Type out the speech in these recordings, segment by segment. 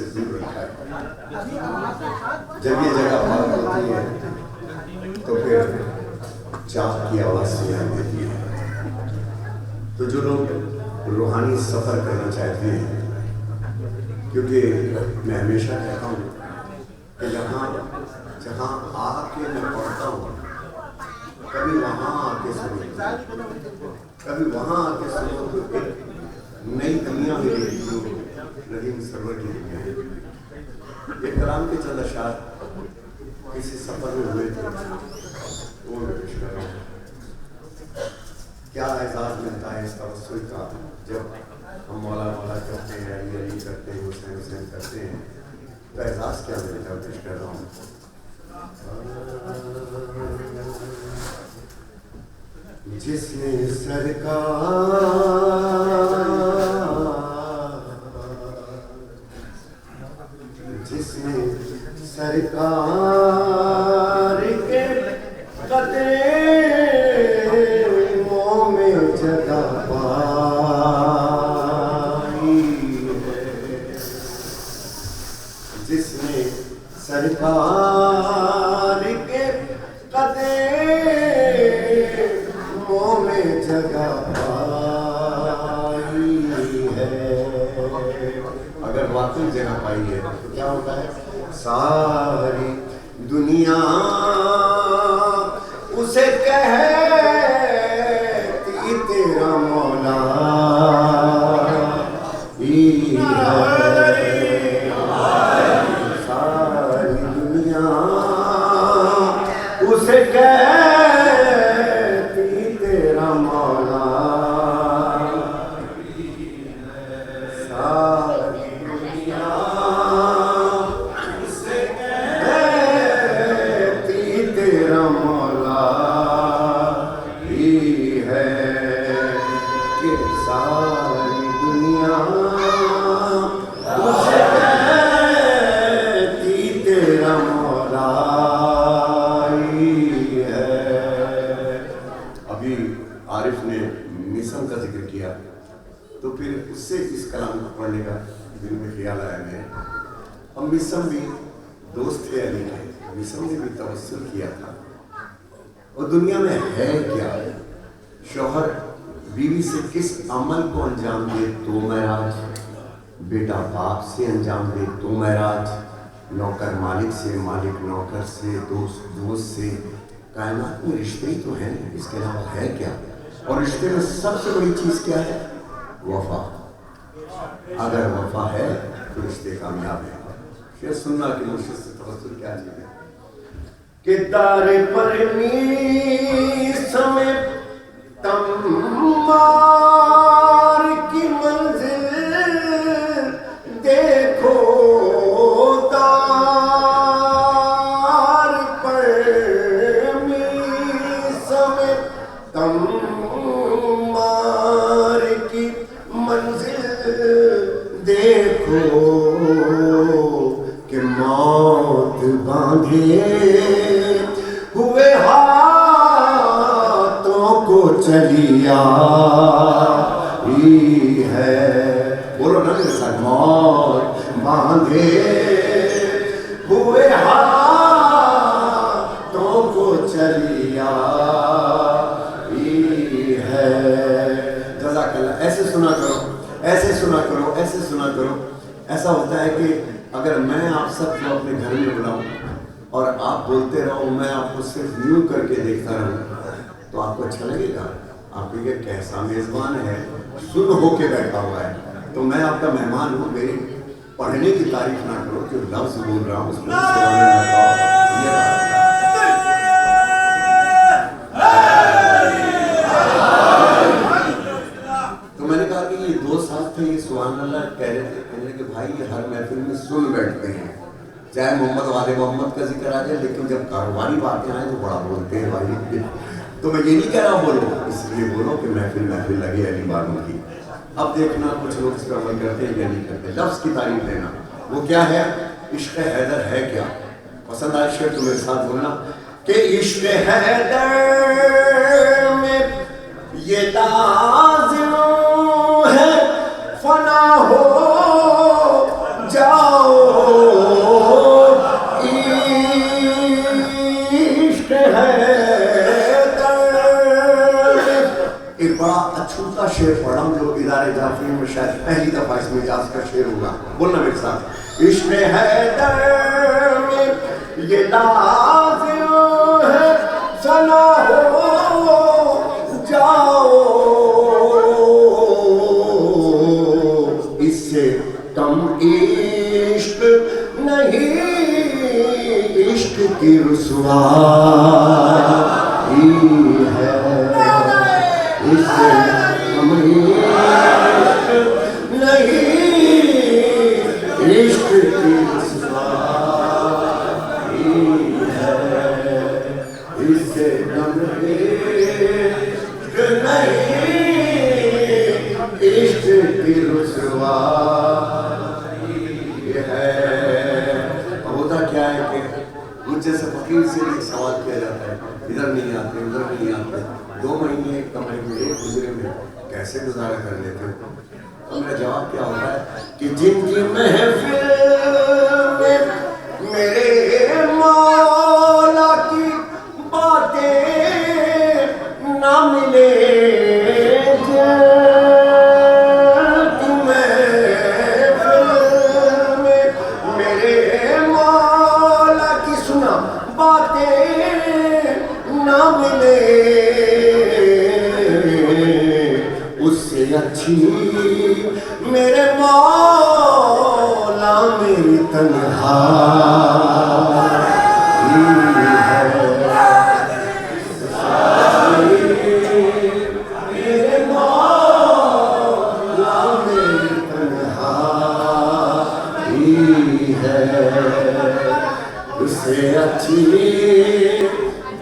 سے دور رکھا ہے. جب یہ جگہ پاک ہوتی ہے تو پھر چاپ کی آواز سنائی دیتی ہے. تو جو لوگ روحانی سفر کرنا چاہتے ہیں، کیونکہ میں ہمیشہ کہتا ہوں کہ جہاں آ کے میں پڑھتا ہوں، کبھی وہاں آ کے سنو، کبھی وہاں آ کے سنو تو ایک نئی دنیا ملے گی جو ندیم سرور کی دنیا ہے. یہ کلام کے چند اشعار کسی سفر میں ہوئے تھے، وہ میں پیش کر رہا ہوں. کیا اعزاز ملتا ہے اس توسل کا جب ہم مولا مولا کرتے ہیں، علی علی کرتے ہیں، حسین حسین کرتے ہیں، تو اعزاز کیا ملتا ہے پیش کر رہا ہوں. جس نے سرکار کے قدموں میں جگہ پائی ہے، جس نے سرکار کے قدموں میں جگہ پائی ہے. اگر واقعی جگہ پائی ہے تو کیا ہوتا ہے؟ ساری دنیا اسے کہتی تیرا مولا ہی ہے. ساری دنیا اسے کہتی تیرا مولا. ساری دنیا اسے کہتی تیرا مولا ہی ہے، کہ ساری دنیا اسے کہتی تیرا مولا ہی ہے. ابھی عارف نے مسم کا ذکر کیا تو پھر اس سے اس کلام کو پڑھنے کا دل میں خیال آیا میں. اب مسم بھی دوست تھے علی کے، مسم نے بھی توسل کیا تھا. اور دنیا میں ہے کیا؟ شوہر بیوی سے کس عمل کو انجام دے تو معراج، بیٹا باپ سے انجام دے تو معراج، نوکر مالک سے، مالک نوکر سے، دوست دوست سے. کائنات میں رشتے ہی تو ہیں، اس کے علاوہ ہے کیا؟ اور رشتے میں سب سے بڑی چیز کیا ہے؟ وفا. اگر وفا ہے تو رشتے کامیاب ہے. پھر سننا کہ مرشد سے توسل کیا چیز ہے کہ دار پر میسم تمار کی منزل دیکھو، دار پر میسم تمار کی منزل دیکھو، کہ موت باندھے ہوئے ہاتھوں کو چلی آئی ہے. بولو نا میرے ساتھ، موت باندھے ہوئے ہاتھوں کو چلی آئی ہے. جزاک اللہ. ایسے سنا کرو، ایسے سنا کرو، ایسے سنا کرو. ایسا ہوتا ہے کہ اگر میں آپ سب کو اپنے گھر میں بلاؤں اور آپ بولتے رہو، میں آپ کو صرف یوں کر کے دیکھتا رہوں، تو آپ کو اچھا لگے گا؟ آپ کو یہ کیسا میزبان ہے، سن ہو کے بیٹھا ہوا ہے. تو میں آپ کا مہمان ہوں، میری پڑھنے کی تعریف نہ کرو، جو لفظ بول رہا ہوں اس میں تو میں نے کہا کہ یہ 2 سال تھے، یہ سبحان اللہ کہہ رہے تھے، کہنے کہ بھائی یہ ہر محفل میں سن بیٹھتے ہیں، چاہے محمد والے محمد کا ذکر آ جائے، لیکن جب کاروباری باتیں آئیں تو بڑا بولتے ہیں بھائی. تو میں یہ نہیں کہہ رہا بولو، اس لیے بولو کہ محفل لگے علی باروں کی. اب دیکھنا کچھ لوگ اس پر عمل کرتے ہیں یا نہیں کرتے. لفظ کی تعریف دینا، وہ کیا ہے؟ عشق حیدر ہے کیا؟ پسند آئے شعر تو میرے ساتھ بولنا کہ عشق حیدر میں یہ لازم ہے فنا ہو جاؤ عشق ہے ایک بڑا اچھوتا شعر پڑھا ہوں جو ادارے جعفری میں شاید پہلی دفعہ اس میں اجاز کا شعر ہوگا، بولنا میرے ساتھ. عشق حیدر یہ لازم ہے سنا ہو جاؤ اس سے کم عشق نہیں، عشق کی رسوائی ہے اس سے کم عشق نہیں، عشق کی رسوائی ہے اس سے کم عشق نہیں، عشق کی رسوائی ہے. ہوتا کیا ہے کہ مجھ جیسے فقیر سے ایک سوال کیا جاتا ہے، ادھر نہیں آتے ادھر نہیں آتے، 2 مہینے ایک کمرے میں ایک گزرے میں کیسے گزارا کر لیتے ہو؟ تو میرا جواب کیا ہوتا ہے کہ جن کی محفل میں میرے مولا کی باتیں نہ ملے، اچھی میرے مولا میری تنہائی ہے، میرے مولا میری تنہائی ہے، اس سے اچھی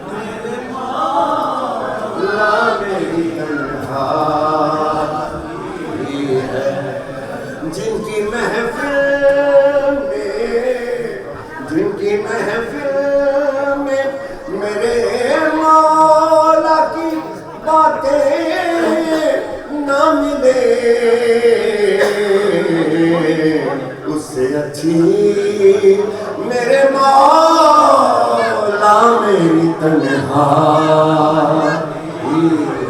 میرے مولا میری تنہائی ہے. جن کی محفل میں میرے مولا کی باتیں نہ ملے، اس سے اچھی میرے مولا میری تنہائی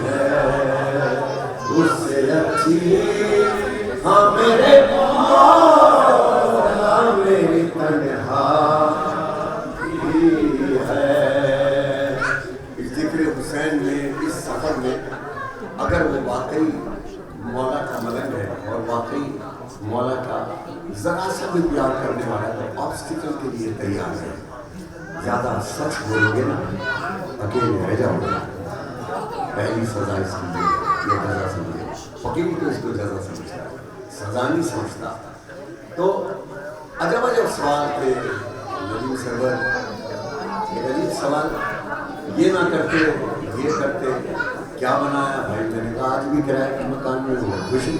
ہے، اس سے اچھی ہاں میرے مولا میری تنہائی ہے. اس ذکر حسین میں اس سفر میں اگر وہ واقعی مولا کا ملنگ ہے اور واقعی مولا کا ذرا سا بھی پیار کرنے والا ہے تو آبسٹیکل کے لیے تیار ہے. زیادہ سچ بولیں گے نا اکیلے رہ جاؤ گے. پہلی سزا اس کی یہ جزا سمجھے، فقیر تو اس کو جزا سمجھتا ہے، سزا نہیں سمجھتا. تو عجب عجب سوال تھے ندیم سرور. ایک عجیب سوال، یہ نہ کرتے یہ کرتے کیا بنایا بھائی؟ میں نے کہا آج بھی کرایہ کے مکان میں ہوں، خوشی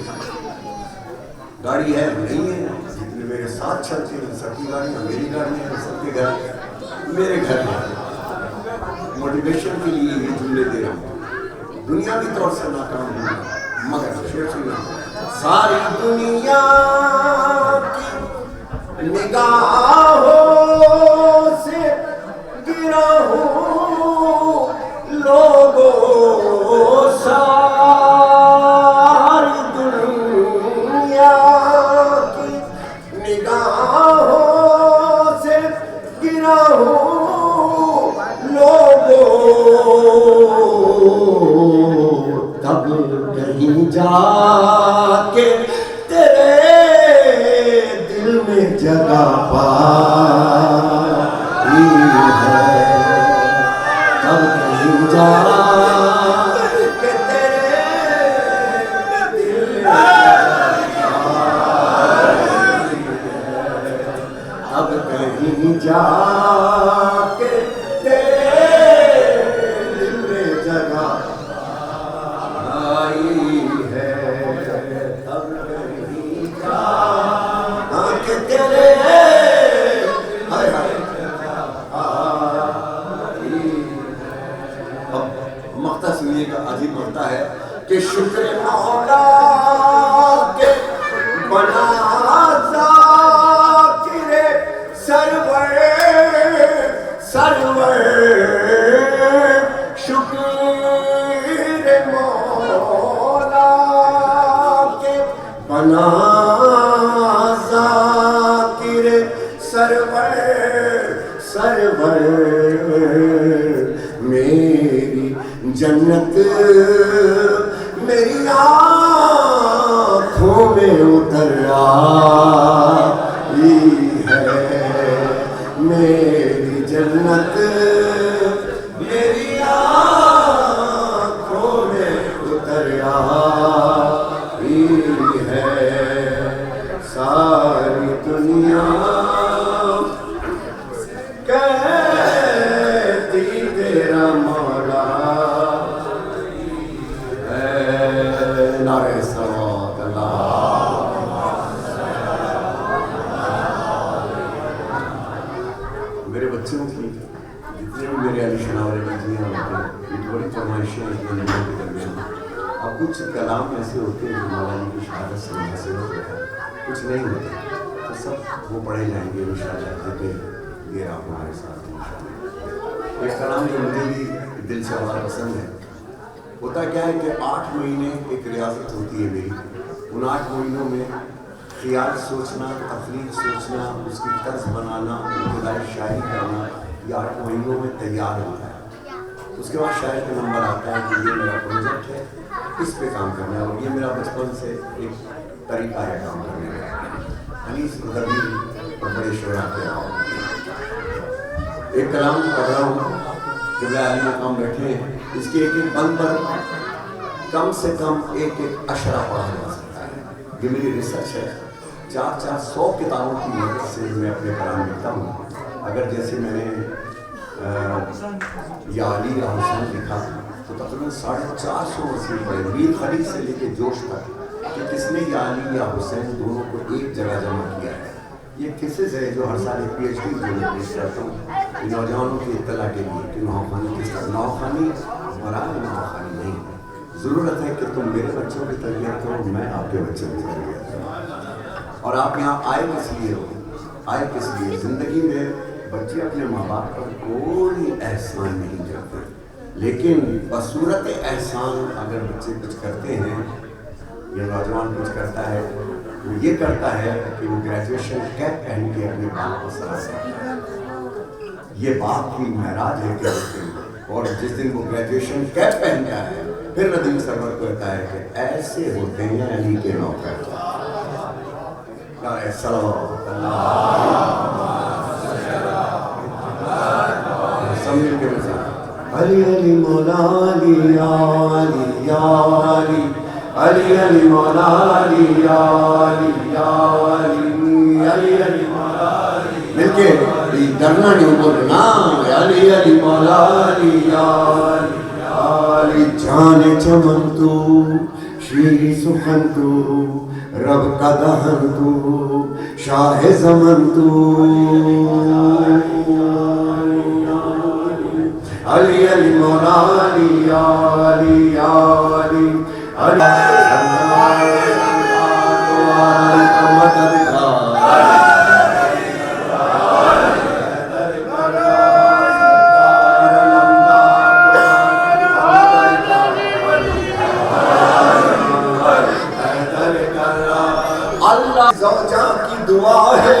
گاڑی ہے نہیں ہے، جتنے میرے ساتھ چلتے ہیں سب کی گاڑیاں میری گاڑیاں ہیں، سب کے گھر میرے گھر میں. موٹیویشن کے لیے یہ جملے دے رہا ہوں. دنیاوی طور سے ناکام ہوں مگر شعر سننا، ساری دنیا کی نگاہوں سے گرا ہوں لوگوں، ساری دنیا کی نگاہوں سے گرا ہوں لوگوں، تب کہیں جا کے تیرے دل میں جگہ پائی ہے، تب کہیں جا کے تیرے دل میں جگہ پائی ہے، تب کہیں جا کے عجیب ہوتا ہے کہ شکر مولا کے بنا بنا ذاکر سرور سرور میری جنت میری آنکھوں میں اتر آئی ہے میری جنت میری آنکھوں میں اتر آئی ہے ساری دنیا کہتی تیرا مولا ہے نعرہ صلوات اللہ میرے بچوں کی جتنے بھی میرے علی شناورے بچیاں ہوتے ہیں یہ بڑی فرمائشیں ہیں کہ لوگوں کے درمیان اور کچھ کلام ایسے ہوتے ہیں جو مولانا کی شہادت سے حاصل ہوتے ہیں کچھ نہیں ہوتے تو سب وہ پڑھے جائیں گے انشاءاللہ جبکہ یہ آپ ہمارے ساتھ ہیں ایک کلام جو مجھے بھی دل سے ہمارا پسند ہے ہوتا کیا ہے کہ 8 مہینے ایک ریاضت ہوتی ہے میری ان 8 مہینوں میں خیال سوچنا تخلیق سوچنا اس کی طرز بنانا ابتدائی شاعری کرنا یہ 8 مہینوں میں تیار ہوتا ہے اس کے بعد شاعر کا نمبر آتا ہے کہ یہ میرا پروجیکٹ ہے اس پہ کام کرنا ہے اور یہ میرا بچپن سے ایک طریقہ ہے کام کرنے کا انیس مدبی اور بڑے شعراء کے علاوہ ایک کلام پڑھ رہا ہوں قبلہ علی مقام بیٹھے ہیں اس کے ایک ایک بند پر کم سے کم ایک ایک اشرہ پڑھا جا سکتا ہے یہ میری ریسرچ ہے 400 کتابوں کی مدد سے میں اپنے کلام لکھتا ہوں اگر جیسے میں نے یا علی یا حسین لکھا تو تقریباً 450 وسیع پڑھے میر خلیج سے لے کے جوش تک کہ کس نے یا علی یا حسین دونوں کو ایک جگہ جمع کیا ہے یہ کیسز ہے جو ہر سال ایک PhD جو میں پیش کرتا ہوں نوجوانوں کی اطلاع کے لیے کہ نوخانی کس طرح نوخانی برائے نوخانی نہیں ضرورت ہے کہ تم میرے بچوں کی تربیت کرو میں آپ کے بچوں کی تربیت کروں اور آپ یہاں آئے کس لیے ہو آئے کس لیے زندگی میں بچے اپنے ماں باپ پر کوئی احسان نہیں کرتے لیکن بصورت احسان اگر بچے کچھ کرتے ہیں یا نوجوان کچھ کرتا ہے وہ یہ کرتا ہے کہ وہ گریجویشن کیپ پہن کے اپنے باپ کو سراسا یہ باپ کی معراج ہے کہ اور جس دن وہ گریجویشن کیپ پہنتا ہے پھر ندیم سرور کو کہتا ہے کہ ایسے ہوتے ہیں علی کے نوکر نعرہ صلوات اللہ سمجھ کے مثال علی علی مولا علی یا علی یا علی علی علی مولا علی یا علی یا علی علی علی مولا علی مل کے ڈرنا نہیں بولنا علی علی مولا علی یا علی جان چمن تو شیری سخن تو رب کا دہن تو شاہ زمن تو علی علی مولا علی یا علی یا علی علی زوجہ کی دعا ہے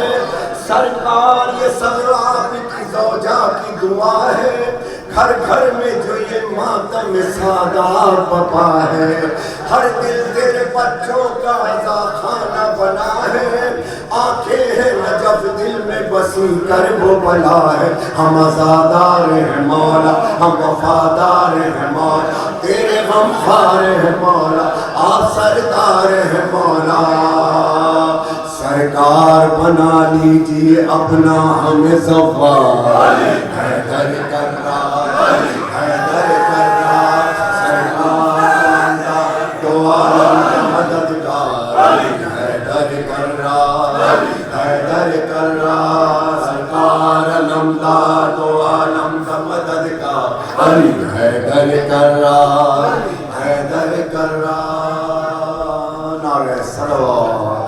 سرکار یہ سب آپ کی زوجہ کی دعا ہے گھر گھر میں جو یہ ماتم سادار بپا ہے ہر دل تیرے بچوں کا عزا خانہ بنا ہے آنکھیں ہیں نجف دل میں بسی کرب و بلا ہے ہم عزادار ہیں مولا ہم وفادار ہیں مولا تیرے غمخوار ہیں مولا آپ سردار ہیں مولا سرکار بنا لیجیے اپنا ہمیں ظفار حیدر کرار حیدر کرار سرکار دو عالم کا مددگار حیدر کرار حیدر کرار سرکار علمدار دو عالم کا مددگار حیدر کرار حیدر کرار نعرہ صلوات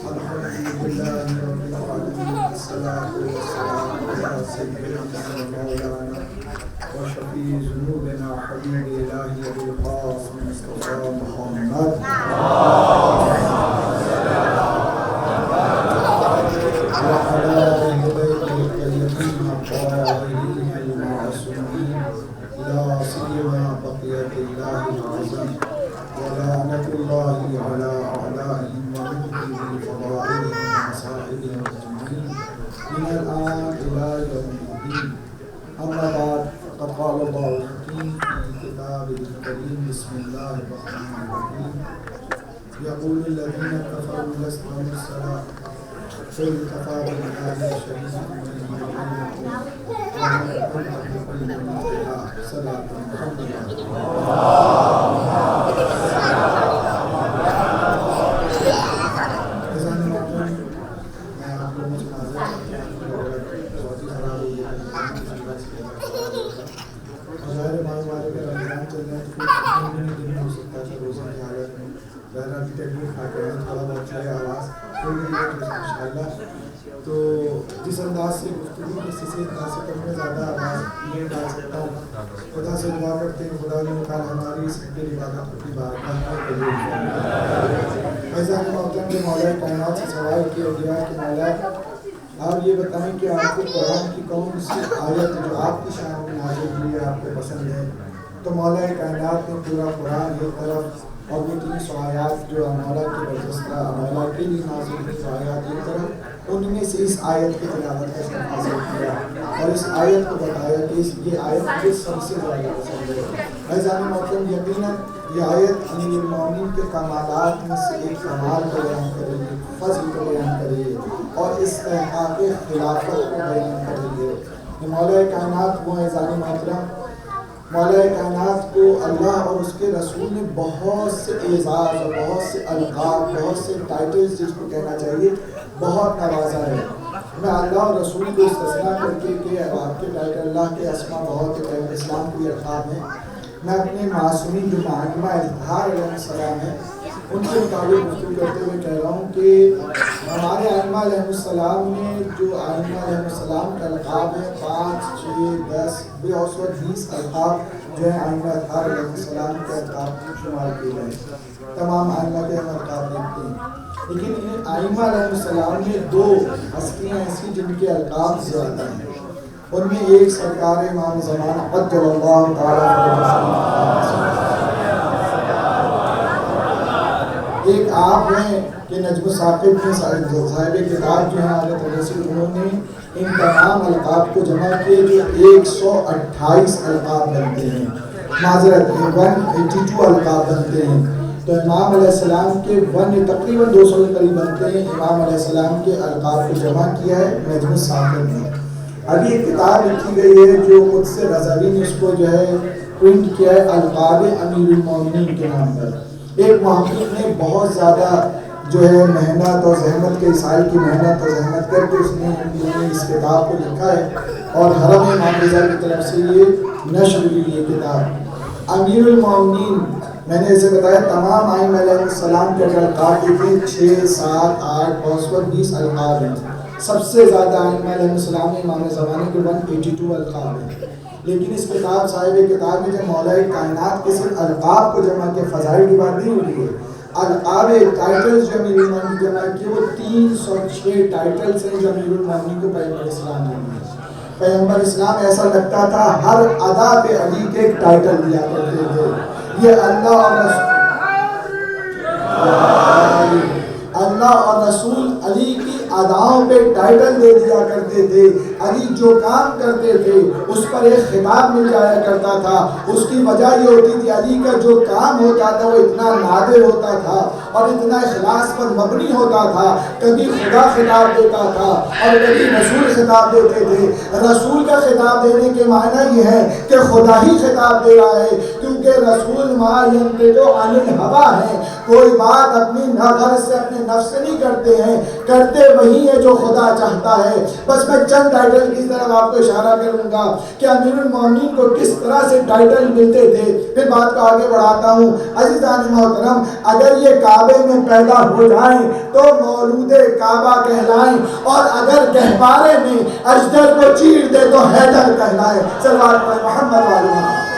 الحمد لله رب العالمين والصلاة والسلام سيدنا مولانا وشفيع ذنوبنا حبيب إلهي أبي القاسم مصطفى محمد وعلى آله الطيبين الطاهرين المعصومين لا سيما بقية الله العظيم ولعنة الله على أعدائهم ومنهم بفضائلهم ومصائبهم أجمعين من الآن إلى يوم الدين. أما بعد فقد قال الله الحكيم في كتابه الكريم بسم الله الرحمن الرحيم يقول الذين كفروا لست مرسلا قل كفى بالله شهيدا بيني وبينكم ومن كنت بكل الله صلاة محمد تو جس انداز سے گفتگو کسی سے انداز سے کرنے زیادہ آواز نہیں ڈال سکتا ہوں. خدا سے دعا کرتے ہیں خدا نے تعالیٰ ہماری اس دل عبادت کی بارگاہ میں قبول فرمائے. فیضان محترم کے مولا کائنات سے سوال کیا گیا کہ مولا آپ یہ بتائیں کہ آپ کو قرآن کی کون سی آیت جو آپ کی شان میں نازل ہوئی ہے آپ کو پسند ہے؟ تو مولا کائنات نے پورا قرآن ایک طرف اور وہ 300 آیات جو مولا کے برجستہ مولا کے لیے نازل ہوئی آیات ایک طرف ان میں سے اس آیت کی تلاوت کا شرف حاصل کیا اور اس آیت کو بتایا کہ یہ آیت مجھے سب سے زیادہ پسند ہے. فیضان محترم یقیناً یہ آیت امیر المومنین کے کمالات میں سے ایک کمال کو بیان کرے گی, فضل کو بیان کرے گی اور استحقاق خلافت کو بیان کرے گی. مولا کائنات وہ فیضان محترم مولا کائنات کو اللہ اور اس کے رسول نے بہت سے اعزاز اور بہت سے القاب بہت سے ٹائٹلز جس کو کہنا چاہیے بہت نوازا ہے. میں اللہ اور رسول کو استثناء کر کے کہ آپ کے ٹائٹل اللہ کے اسماء بہت ہے, اسلام کے القاب ہیں. میں اپنے معصومین جو معلمہ اظہار علیہ السلام ہیں ان کے مطابق گفتگو کرتے ہوئے کہہ رہا ہوں کہ ہمارے ائمہ علیہ السلام نے جو ائمہ علیہ السلام کا القاب ہے 5 6 10 20 القاب جو ہے ائمہ اظہار علیہ السلام کے القاب شمار کیے گئے. تمام ائمہ کے ہم القاب دیکھتے ہیں لیکن ان ائمہ علیہ السلام میں 2 ہستیاں ایسی جن کے القاب زیادہ ہیں. ان میں ایک سرکار امام زمان عجل اللہ تعالیٰ ایک آپ ہیں کہ نجم ثاقب میں صاحب کتاب جو ہیں حضرت رسول انہوں نے ان تمام القاب کو جمع کیے جو 128 القاب بنتے ہیں, معذرت 182 القاب بنتے ہیں. تو امام علیہ السلام کے تقریباً 200 کے قریب بنتے ہیں. امام علیہ السلام کے القاب کو جمع کیا ہے نجم ثاقب نے. ابھی ایک کتاب لکھی گئی ہے جو قدس رضوی نے اس کو جو ہے پرنٹ کیا ہے القاب امیر المومنین کے نام پر. ایک محقق نے بہت زیادہ جو ہے محنت اور زحمت کے سال کی محنت اور زحمت کر کے اس نے اس کتاب کو لکھا ہے اور حرم امام رضا کی طرف سے یہ نشر ہوئی یہ کتاب. امیر المومنین میں نے اسے بتایا تمام ائمہ علیہ السلام کے القاب کے 6 7 8 20 القاب ہیں. سب سے زیادہ ائمہ علیہ السلام نے امام زمانے کے 182 القاب ہیں. لیکن اس کتاب صاحب کتاب میں جو مولا کائنات کے صرف القاب کو جمع کے فضائل کی بات نہیں ہوئی ہے. القاب ٹائٹلز جو امیر المومنین جمع کی وہ 306 ٹائٹلز ہیں جو امیر المومنین کو پیغمبر اسلام نے دیے. پیغمبر اسلام ایسا لگتا تھا ہر ادا پہ علی کے ایک ٹائٹل دیا کرتے تھے. یہ اللہ اور رسول علی کی اداؤں پہ ٹائٹل دے دیا کرتے تھے. علی جو کام کرتے تھے اس پر ایک خطاب مل جایا کرتا تھا. اس کی وجہ یہ ہوتی تھی علی کا جو کام ہوتا تھا وہ اتنا نادر ہوتا تھا اور اتنا اخلاص پر مبنی ہوتا تھا. کبھی خدا خطاب دیتا تھا اور کبھی رسول خطاب دیتے تھے. رسول کا خطاب دینے کے معنی یہ ہے کہ خدا ہی خطاب دے رہا ہے کیونکہ رسول ما ینطق عن الہویٰ ہیں. کوئی بات اپنی غرض سے اپنے نفس سے نہیں کرتے ہیں, کرتے وہی ہے جو خدا چاہتا ہے. بس میں چند ٹائٹل کی طرف آپ کو اشارہ کروں گا کہ امیر المومنین کو کس طرح سے ٹائٹل ملتے تھے. پھر بات کو آگے بڑھاتا ہوں. عزیزان محترم اگر یہ کعبے میں پیدا ہو جائیں تو مولود کعبہ کہلائیں اور اگر گہوارے میں اجدر کو چیر دے تو تو حیدر کہلائے. صلوات پڑھیں محمد والے محمد.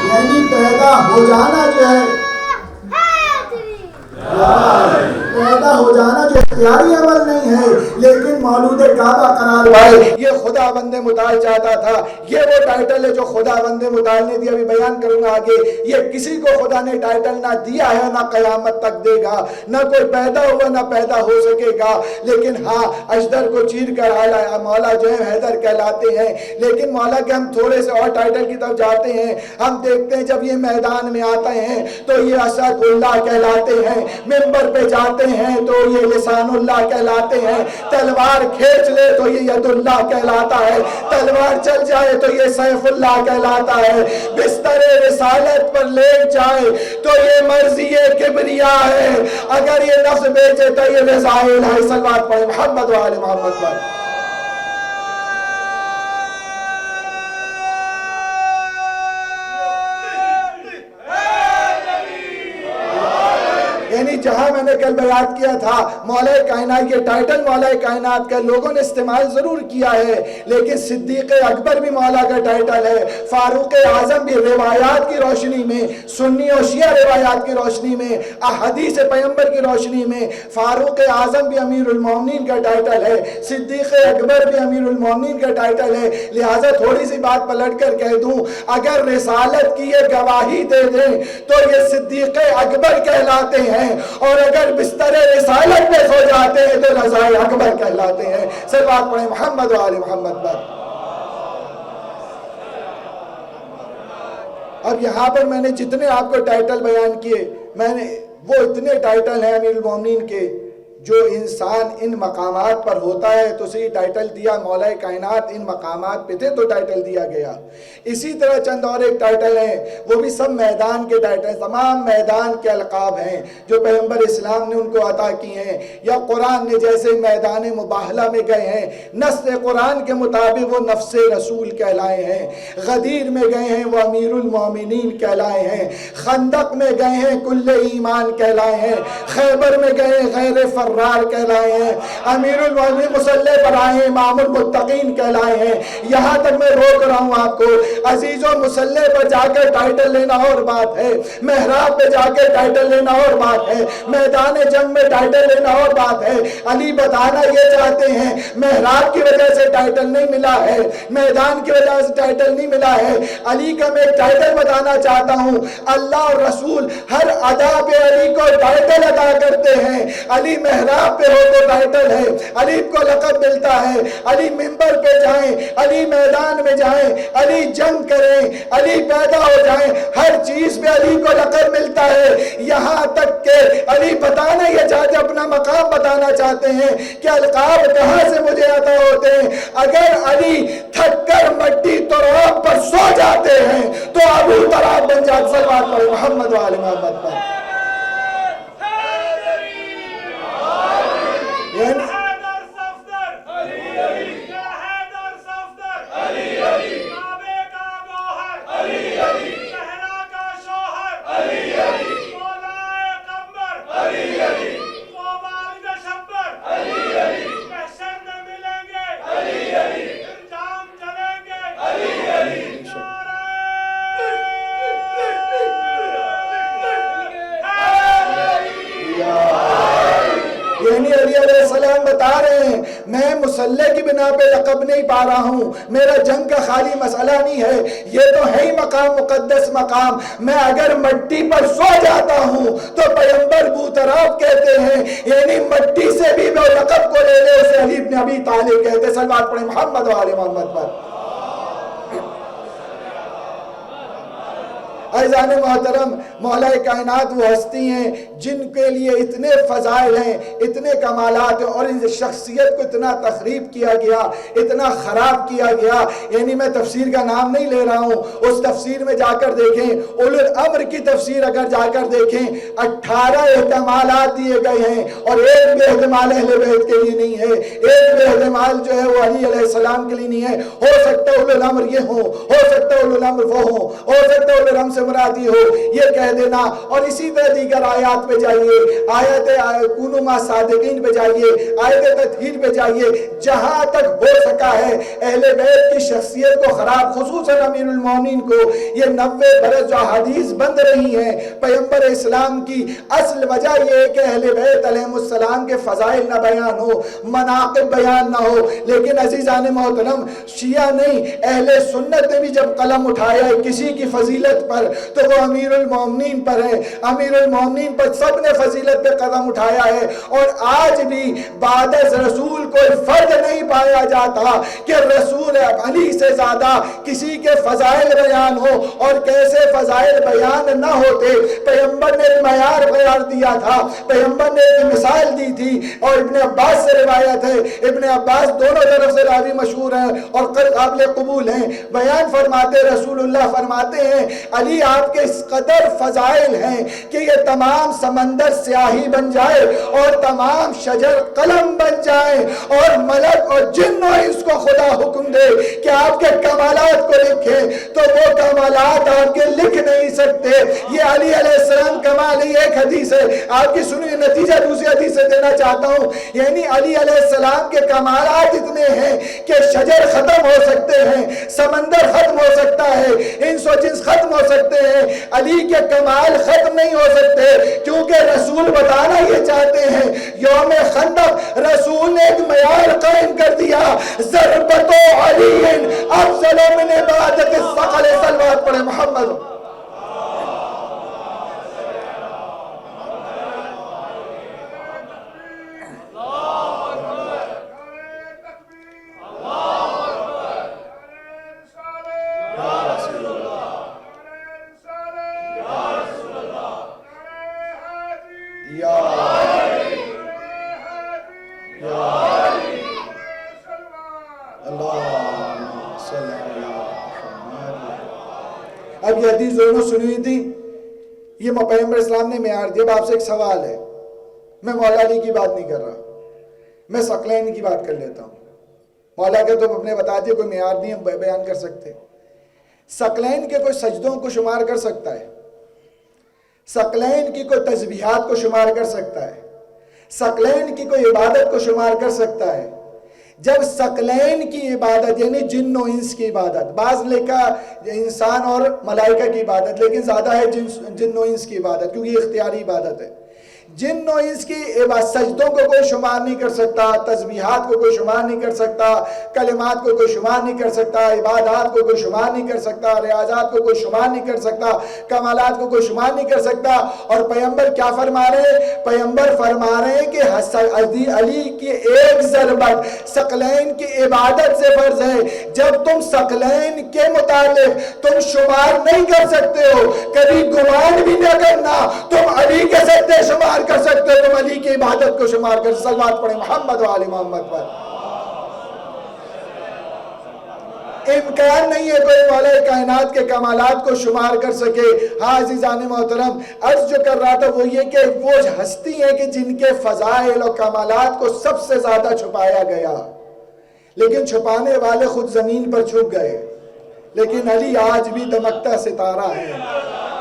یعنی پیدا ہو جانا جو ہے، پیدا ہو جانا جو اختیاری عمل نہیں ہے، لیکن مولود کعبہ قرار پائے یہ خدا بند متعال چاہتا تھا. یہ وہ ٹائٹل ہے جو خدا بند متعال نے دیا. ابھی بیان کروں گا آگے. یہ کسی کو خدا نے ٹائٹل نہ دیا ہے، نہ قیامت تک دے گا. نہ کوئی پیدا ہوا نہ پیدا ہو سکے گا. لیکن ہاں اشدر کو چیر کر مولا جو ہے حیدر کہلاتے ہیں. لیکن مولا کے ہم تھوڑے سے اور ٹائٹل کی طرف جاتے ہیں. ہم دیکھتے ہیں جب یہ میدان میں آتے ہیں تو یہ اسد اللہ کہلاتے ہیں. ممبر پہ جاتے ہیں تو یہ لسان اللہ کہلاتے ہیں. تلوار کھینچ لے تو یہ ید اللہ کہلاتا ہے. تلوار چل جائے تو یہ سیف اللہ کہلاتا ہے. بستر رسالت پر لے جائے تو یہ مرضی کبریا ہے. اگر یہ نفس بیچے تو یہ رضائل ہے. صلوات پڑھیں محمد و آل محمد پر. یعنی جہاں میں نے کل بیان کیا تھا مولا کائنات کے ٹائٹل مولا کائنات کا لوگوں نے استعمال ضرور کیا ہے، لیکن صدیق اکبر بھی مولا کا ٹائٹل ہے. فاروق اعظم بھی روایات کی روشنی میں، سنی و شیعہ روایات کی روشنی میں، احادیث پیغمبر کی روشنی میں فاروق اعظم بھی امیر المومنین کا ٹائٹل ہے. صدیق اکبر بھی امیر المومنین کا ٹائٹل ہے. لہٰذا تھوڑی سی بات پلٹ کر کہہ دوں، اگر رسالت کی یہ گواہی دے دیں تو یہ صدیق اکبر کہلاتے ہیں، اور اگر بستر رسالت میں سو جاتے ہیں تو رضائے اکبر کہلاتے ہیں. صلوات پڑھیں محمد و آل محمد پر. اب یہاں پر میں نے جتنے آپ کو ٹائٹل بیان کیے، میں نے وہ اتنے ٹائٹل ہیں امیر المومنین کے جو انسان ان مقامات پر ہوتا ہے تو اسی ٹائٹل دیا. مولا کائنات ان مقامات پہ تھے تو ٹائٹل دیا گیا. اسی طرح چند اور ایک ٹائٹل ہیں، وہ بھی سب میدان کے ٹائٹل، تمام میدان کے القاب ہیں جو پیغمبر اسلام نے ان کو عطا کی ہیں، یا قرآن نے جیسے میدان مباہلہ میں گئے ہیں نص قرآن کے مطابق وہ نفس رسول کہلائے ہیں. غدیر میں گئے ہیں وہ امیر المومنین کہلائے ہیں. خندق میں گئے ہیں کل ایمان کہلائے ہیں. خیبر میں گئے غیر فرار کہلائے ہیں. امیر المومنین مسلح پر آئے امام المتقین کہلائے ہیں. یہاں تک میں روک رہا ہوں آپ کو عزیزوں، مسلح پر جا کر ٹائٹل لینا اور بات ہے، محراب پہ جا کے ٹائٹل لینا اور بات ہے، میدان جنگ میں ٹائٹل لینا اور بات ہے. علی بتانا یہ چاہتے ہیں محراب کی وجہ سے ٹائٹل نہیں ملا ہے، میدان کی وجہ سے ٹائٹل نہیں ملا ہے. علی کا میں ایک ٹائٹل بتانا چاہتا ہوں، اللہ اور رسول ہر ادا پہ علی کو ٹائٹل ادا کرتے ہیں. علی محراب پہ ہو تو ٹائٹل ہے، علی کو لقب ملتا ہے. علی منبر پہ جائیں، علی میدان میں جائیں، علی جنگ کریں، علی پیدا ہو جائیں، ہر چیز پہ علی کو لقب ملتا ہے. یہاں تک کہ علی بتانا یہ چاہتے، اپنا مقام بتانا چاہتے ہیں کہ القاب کہاں سے مجھے عطا ہوتے ہیں. اگر علی تھک کر مٹی تراب پر سو جاتے ہیں تو ابو تراب بن جاتے. صلوات پڑھیں محمد و آل محمد پر. بتا رہے ہیں میں مسلح کی بنا پہ لقب نہیں پا رہا ہوں، میرا جنگ کا خالی مسئلہ نہیں ہے، یہ تو ہے ہی مقام مقدس مقام. میں اگر مٹی پر سو جاتا ہوں تو پیغمبر بوتراب کہتے ہیں، یعنی مٹی سے بھی وہ لقب کو لے لے، اسے علی بن ابی طالب کہتے ہیں. صلوات پڑھیں محمد و آل محمد پر. عزیزان محترم، مولا کائنات وہ ہستی ہیں جن کے لیے اتنے فضائل ہیں، اتنے کمالات ہیں، اور ان شخصیت کو اتنا تخریب کیا گیا، اتنا خراب کیا گیا. یعنی میں تفسیر کا نام نہیں لے رہا ہوں، اس تفسیر میں جا کر دیکھیں، اولو الامر کی تفسیر اگر جا کر دیکھیں 18 احتمالات دیے گئے ہیں، اور ایک بھی احتمال اہل بیت کے لیے نہیں ہے، ایک بھی احتمال جو ہے وہ علی علیہ السلام کے لیے نہیں ہے. ہو سکتا ہے اولو الامر یہ ہو سکتا ہے اولو الامر وہ ہو سکتا ہے اولو الامر سے مرادی ہو یہ کہہ دینا، اور اسی طرح دیگر آیات پہ جائیے، آیت کونوا مع صادقین پہ جائیے، آیت تطہیر پہ جائیے، جہاں تک ہو سکا ہے اہل بیت کی شخصیت کو خراب، خصوصاً امیر المومنین کو، یہ 90 برس جو حدیث بند رہی ہیں پیغمبر اسلام کی، اصل وجہ یہ ہے کہ اہل بیت علیہ السلام کے فضائل نہ بیان ہو، مناقب بیان نہ ہو۔ لیکن عزیزان محترم، شیعہ نہیں، اہل سنت نے بھی جب قلم اٹھایا ہے کسی کی فضیلت پر تو وہ امیر المومنین پر ہے، امیر المومنین پر سب نے فضیلت پہ قدم اٹھایا ہے، اور آج بھی بعد از رسول کوئی فرد نہیں پایا جاتا کہ رسول علی سے زیادہ کسی کے فضائل بیان ہو، اور کیسے فضائل بیان نہ ہوتے۔ پیغمبر نے معیار قرار دیا تھا، پیغمبر نے ایک مثال دی تھی، اور ابن عباس سے روایت ہے، ابن عباس دونوں طرف سے راوی مشہور ہیں اور قابل قبول ہیں، بیان فرماتے رسول اللہ فرماتے ہیں علی آپ کے اس قدر فضائل ہیں کہ یہ تمام سمندر سیاہی بن جائے اور تمام شجر قلم بن جائے، اور ملک اور جن و انس کو خدا حکم دے کہ آپ کے کمالات کو لکھیں تو وہ کمالات آپ کے لکھ نہیں سکتے۔ یہ علی علیہ السلام کمال ہی ایک حدیث ہے، آپ کی سنی نتیجہ دوسری حدیث سے دینا چاہتا ہوں، یعنی علی علیہ السلام کے کمالات اتنے ہیں کہ شجر ختم ہو سکتے ہیں، سمندر ختم ہو سکتا ہے، انس و جنس ختم ہو سکتے ہیں، علی کے کمال ختم نہیں ہو سکتے، کیونکہ رسول بتانا یہ چاہتے ہیں۔ یوم خندق رسول نے ایک معیار قائم کر دیا، ضربت علی افضل من عبادت الثقل، صلوات پڑھے محمد۔ اب یہ حدیث دونوں سنی ہوئی تھی، یہ پیغمبر اسلام نے معیار دیا۔ اب آپ سے ایک سوال ہے، میں مولا علی کی بات نہیں کر رہا، میں ثقلین کی بات کر لیتا ہوں۔ مولا کے تو اپنے بتا دیے کوئی معیار نہیں ہم بیان کر سکتے، ثقلین کے کوئی سجدوں کو شمار کر سکتا ہے، ثقلین کی کوئی تسبیحات کو شمار کر سکتا ہے، ثقلین کی کوئی عبادت کو شمار کر سکتا ہے؟ جب ثقلین کی عبادت یعنی جن و انس کی عبادت، بعض لکھا انسان اور ملائکہ کی عبادت، لیکن زیادہ ہے جن و انس کی عبادت، کیونکہ یہ اختیاری عبادت ہے۔ جن و انس کی سجدوں کو کوئی شمار نہیں کر سکتا، تسبیحات کو کوئی شمار نہیں کر سکتا، کلمات کو کوئی شمار نہیں کر سکتا، عبادات کو کوئی شمار نہیں کر سکتا، ریاضات کو کوئی شمار نہیں کر سکتا، کمالات کو کوئی شمار نہیں کر سکتا۔ اور پیغمبر کیا فرما رہے ہیں؟ پیغمبر فرما رہے ہیں کہ علی کی ایک ضربت ثقلین کی عبادت سے فرض ہے۔ جب تم ثقلین کے متعلق تم شمار نہیں کر سکتے ہو، کبھی گمان بھی نہ کرنا تم علی کے سجدے شمار کر سکتے ہو، تم علی کی عبادت کو شمار کر۔ صلوات پڑھیں محمد و آل محمد پر۔ امکان نہیں ہے کوئی مولا کائنات کے کمالات کو شمار کر سکے۔ ہاں عزیزان محترم، عرض جو کر رہا تھا وہ یہ کہ وہ ہستی ہیں کہ جن کے فضائل اور کمالات کو سب سے زیادہ چھپایا گیا، لیکن چھپانے والے خود زمین پر چھپ گئے۔ لیکن علی آج بھی دمکتا ستارہ ہے،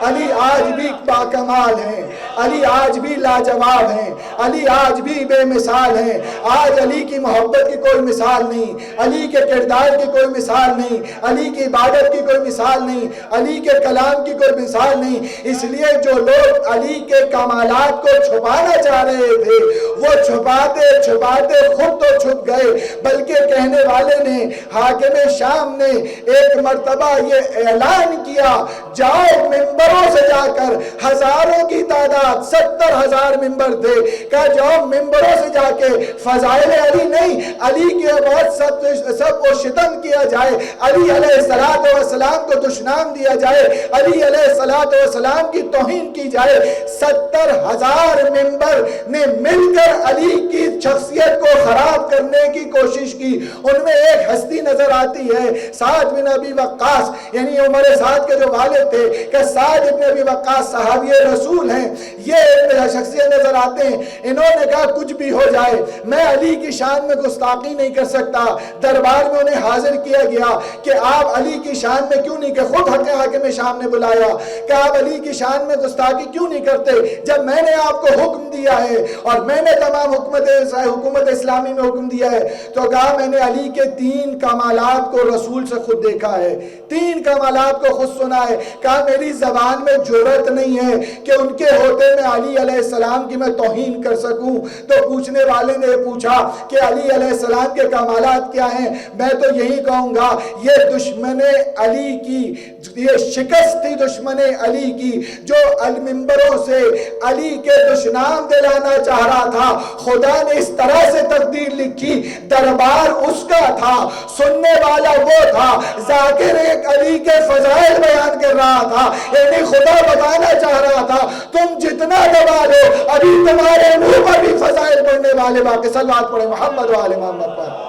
علی آج بھی باکمال ہیں، علی آج بھی لاجواب ہیں، علی آج بھی بے مثال ہیں۔ آج علی کی محبت کی کوئی مثال نہیں، علی کے کردار کی کوئی مثال نہیں، علی کی عبادت کی کوئی مثال نہیں، علی کے کلام کی کوئی مثال نہیں۔ اس لیے جو لوگ علی کے کمالات کو چھپانا چاہ رہے تھے وہ چھپاتے چھپاتے خود تو چھپ گئے، بلکہ کہنے والے نے، حاکم شام نے ایک مرتبہ یہ اعلان کیا، جاؤ ممبروں سے جا کر، ہزاروں کی تعداد 70,000 ممبر تھے، کہا جاؤ ممبروں سے جا کے فضائل علی نہیں، علی کے بعد سب کو شتم کیا جائے، علی علیہ السلام کو دشنام دیا جائے، علی علیہ السلام کی توہین کی جائے۔ 70,000 ممبر نے مل کر علی کی شخصیت کو خراب کر کرنے کی کوشش کی. ان میں ایک ہستی نظر آتی ہے سعد بن ابی وقاص, یعنی عمر سعد کے جو والد تھے کہ سعد بن ابی وقاص صحابی رسول ہیں. یہ ایک شخصیت نظر آتے ہیں. انہوں نے کہا کچھ بھی ہو جائے میں علی کی شان میں گستاخی نہیں کر سکتا. دربار میں انہیں حاضر کیا گیا کہ آپ علی کی شان میں کیوں نہیں, کہ خود حاکم شام نے بلایا کہ آپ علی کی شان میں گستاخی کیوں نہیں کرتے جب میں نے آپ کو حکم دیا ہے اور میں نے تمام حکومت اسلامی میں حکم دیا ہے. تو کہا میں نے علی کے 3 کمالات کو رسول سے خود دیکھا ہے, 3 کمالات کو خود سنا ہے. کہا میری زبان میں جرأت نہیں ہے کہ ان کے ہوتے میں علی علیہ السلام کی میں توہین کر سکوں. تو پوچھنے والے نے پوچھا کہ علی علیہ السلام کے کمالات کیا ہیں؟ میں تو یہی کہوں گا یہ دشمن علی کی, یہ شکست تھی دشمن علی کی جو المنبروں سے علی کے دشنام دلانا چاہ رہا تھا. خدا نے اس طرح سے تقدیر لکھی, دربار اس کا تھا, سننے والا وہ تھا, ذاکر ایک علی کے فضائل بیان کر رہا تھا. یعنی خدا بتانا چاہ رہا تھا تم جتنا دبا لو ابھی تمہارے منہ پر بھی فضائل پڑھنے والے باقی. صلوات پڑھے محمد و آل محمد پر.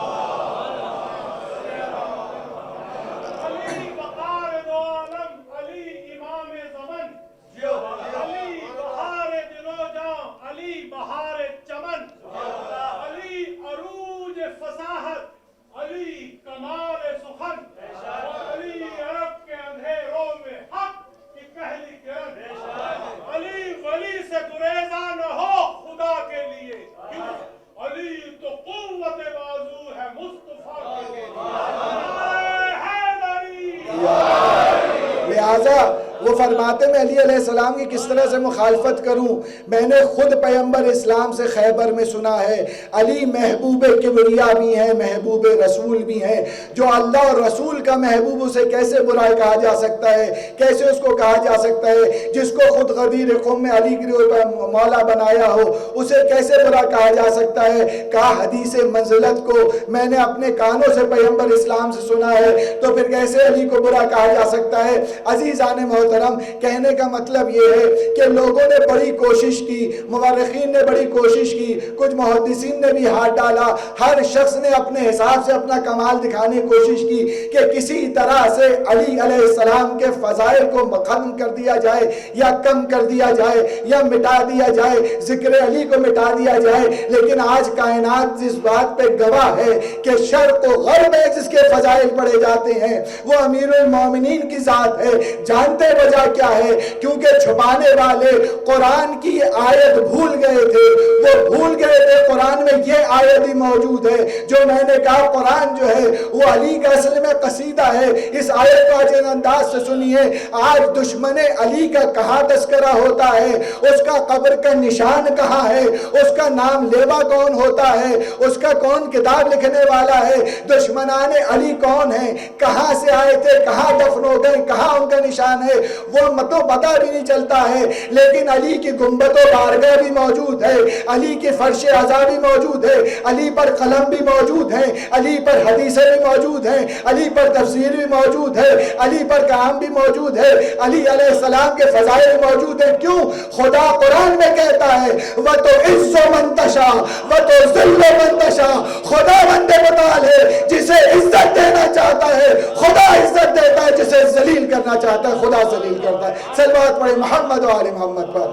وہ فرماتے میں علی علیہ السلام کی کس طرح سے مخالفت کروں. میں نے خود پیغمبر اسلام سے خیبر میں سنا ہے علی محبوب کبریا بھی ہیں, محبوب رسول بھی ہیں. جو اللہ اور رسول کا محبوب اسے کیسے برا کہا جا سکتا ہے, کیسے اس کو کہا جا سکتا ہے جس کو خود غدیر قوم میں علی کی مولا بنایا ہو اسے کیسے برا کہا جا سکتا ہے. کہا حدیث منزلت کو میں نے اپنے کانوں سے پیغمبر اسلام سے سنا ہے تو پھر کیسے علی کو برا کہا جا سکتا ہے. عزیزان محترم, کہنے کا مطلب یہ ہے کہ لوگوں نے بڑی کوشش کی, مورخین نے بڑی کوشش کی, کچھ محدثین نے بھی ہاتھ ڈالا, ہر شخص نے اپنے حساب سے اپنا کمال دکھانے کی کوشش کی کہ کسی طرح سے علی علیہ السلام کے فضائل کو ختم کر دیا جائے یا کم کر دیا جائے یا مٹا دیا جائے, ذکر علی کو مٹا دیا جائے. لیکن آج کائنات جس بات پہ گواہ ہے کہ شرق و غرب میں جس کے فضائل پڑھے جاتے ہیں وہ امیر المومنین کی ذات ہے. جانتے وجہ کیا ہے؟ کیونکہ چھپانے والے قرآن کی آیت بھول گئے تھے. وہ بھول گئے تھے قرآن میں یہ آیت ہی موجود ہے جو میں نے کہا قرآن جو ہے وہ علی کا اصل میں قصیدہ ہے. اس آیت کو جن انداز سے سنیے. آج دشمن علی کا کہاں تذکرہ ہوتا ہے, اس کا قبر کا نشان کہاں ہے, اس کا نام لیوا کون ہوتا ہے, اس کا کون کتاب لکھنے والا ہے, دشمنان علی کون ہیں, کہاں سے آئے تھے, کہاں دفن ہو گئے, کہاں ان کا نشان ہے, وہ متو پتہ بھی نہیں چلتا ہے. لیکن علی کی گنبد و بارگاہ بھی موجود ہے, علی کی فرش عزا بھی موجود ہے, علی پر قلم بھی موجود ہے, علی پر حدیثیں بھی موجود ہیں, علی پر تفسیر بھی موجود ہے, علی پر کلام بھی موجود ہے, علی علیہ السلام کے فضائل بھی موجود ہیں. کیوں؟ خدا قرآن میں کہتا ہے وَتُعِزُّ مَن تَشَاءُ وَتُذِلُّ مَن تَشَاءُ. خدا بندے متعال ہے, جسے عزت دینا چاہتا ہے خدا عزت دیتا ہے, جسے ذلیل کرنا چاہتا ہے خدا ذلیل کرتا ہے. صلوات پڑھے محمد و آل محمد پر.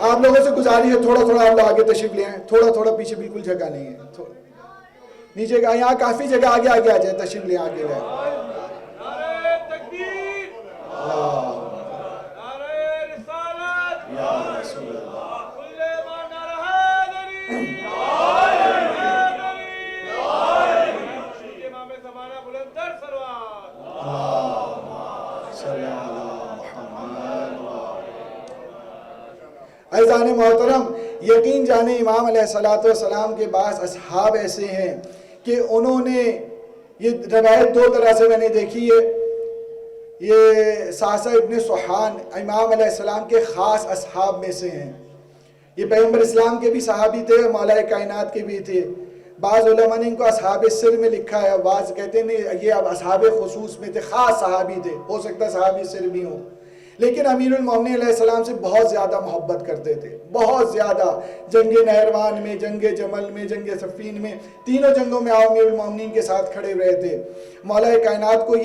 آپ لوگوں سے گزارش ہے تھوڑا تھوڑا آپ لوگ آگے تشریف لے آئیں, تھوڑا تھوڑا پیچھے بالکل جگہ نہیں ہے, نیچے کا یہاں کافی جگہ آگے آگے آ جائے, تشریف لے آگے رہے. عزیزان محترم, یقین جانے امام علیہ السلام کے بعض اصحاب ایسے ہیں کہ انہوں نے, یہ روایت 2 طرح سے میں نے دیکھی ہے. یہ ساسہ ابن سوحان امام علیہ السلام کے خاص اصحاب میں سے ہیں. یہ پیغمبر اسلام کے بھی صحابی تھے, مولا کائنات کے بھی تھے. بعض علماء نے ان کو اصحاب سر میں لکھا ہے, بعض کہتے ہیں یہ اب اصحاب خصوص میں تھے, خاص صحابی تھے, ہو سکتا ہے صحابی سر بھی ہوں. لیکن امیر المومنین علیہ السلام سے بہت زیادہ محبت کرتے تھے، بہت زیادہ۔ جنگ نہروان میں، جنگ جمل میں، جنگ صفین میں، تینوں جنگوں میں امیر المومنین کے ساتھ کھڑے رہے تھے۔ مولا کائنات کو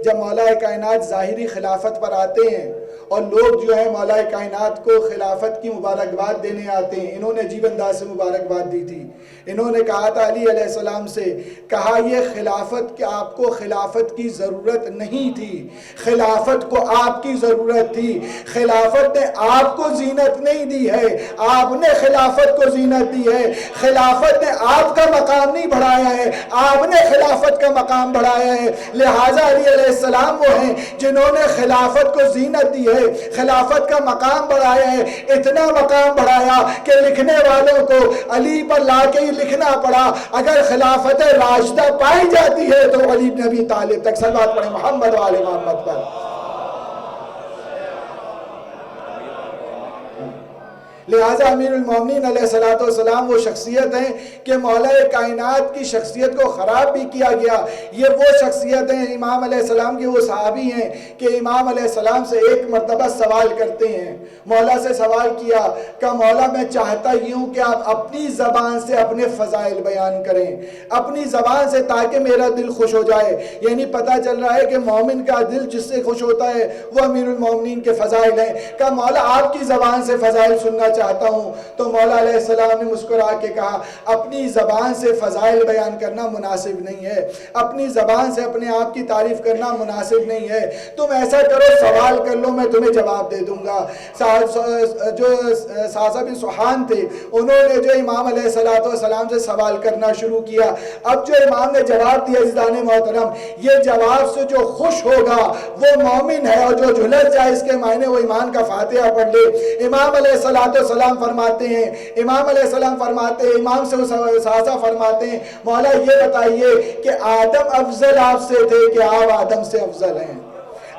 جب مولا کائنات ظاہری خلافت پر آتے ہیں اور لوگ جو ہے مولا کائنات کو خلافت کی مبارکباد دینے آتے ہیں، انہوں نے عجیب انداز سے مبارکباد دی تھی۔ انہوں نے کہا تھا علی علیہ السلام سے، کہا یہ خلافت کہ آپ کو خلافت کی ضرورت نہیں تھی، خلافت کو آپ کی ضرورت تھی۔ خلافت نے آپ کو زینت نہیں دی ہے، آپ نے خلافت کو زینت دی ہے۔ خلافت نے آپ کا مقام نہیں بڑھایا ہے، آپ نے خلافت کا مقام بڑھایا ہے۔ لہٰذا علی علیہ السلام وہ ہیں جنہوں نے خلافت کو زینت دی ہے، خلافت کا مقام بڑھایا ہے۔ اتنا مقام بڑھایا کہ لکھنے والوں کو علی پر لا کے ہی لکھنا پڑا، اگر خلافت راشدہ پائی جاتی ہے تو علی بن ابی طالب تک۔ صلوات پڑھیں محمد و آل محمد پر۔ لہٰذا امیر المومنین علیہ السلام وہ شخصیت ہیں کہ مولا کائنات کی شخصیت کو خراب بھی کیا گیا۔ یہ وہ شخصیت ہیں، امام علیہ السلام کے وہ صحابی ہیں کہ امام علیہ السلام سے ایک مرتبہ سوال کرتے ہیں، مولا سے سوال کیا کہ مولا میں چاہتا ہی ہوں کہ آپ اپنی زبان سے اپنے فضائل بیان کریں، اپنی زبان سے، تاکہ میرا دل خوش ہو جائے۔ یعنی پتہ چل رہا ہے کہ مومن کا دل جس سے خوش ہوتا ہے وہ امیر المومنین کے فضائل ہیں۔ کہ مولا آپ کی زبان سے فضائل سننا چاہتا ہوں۔ تو مولا علیہ السلام نے مسکرا کے کہا، اپنی زبان سے فضائل بیان کرنا مناسب نہیں ہے، اپنی زبان سے اپنے آپ کی تعریف کرنا مناسب نہیں ہے، تم ایسا کرو سوال کر لو، میں تمہیں جواب دے دوں گا۔ جو سازہ بن سحان تھے، انہوں نے جو امام علیہ السلام سے سوال کرنا شروع کیا۔ اب جو امام نے جواب دیا، عزیزان محترم، یہ جواب سے جو خوش ہوگا وہ مومن ہے، اور جو جھلس جائے اس کے معنی وہ ایمان کا فاتحہ پڑھ لے۔ امام علیہ السلام فرماتے ہیں، امام علیہ السلام فرماتے ہیں، امام سے سازہ فرماتے ہیں، مولا یہ بتائیے کہ آدم افضل آپ سے تھے کہ آپ آدم سے افضل ہیں؟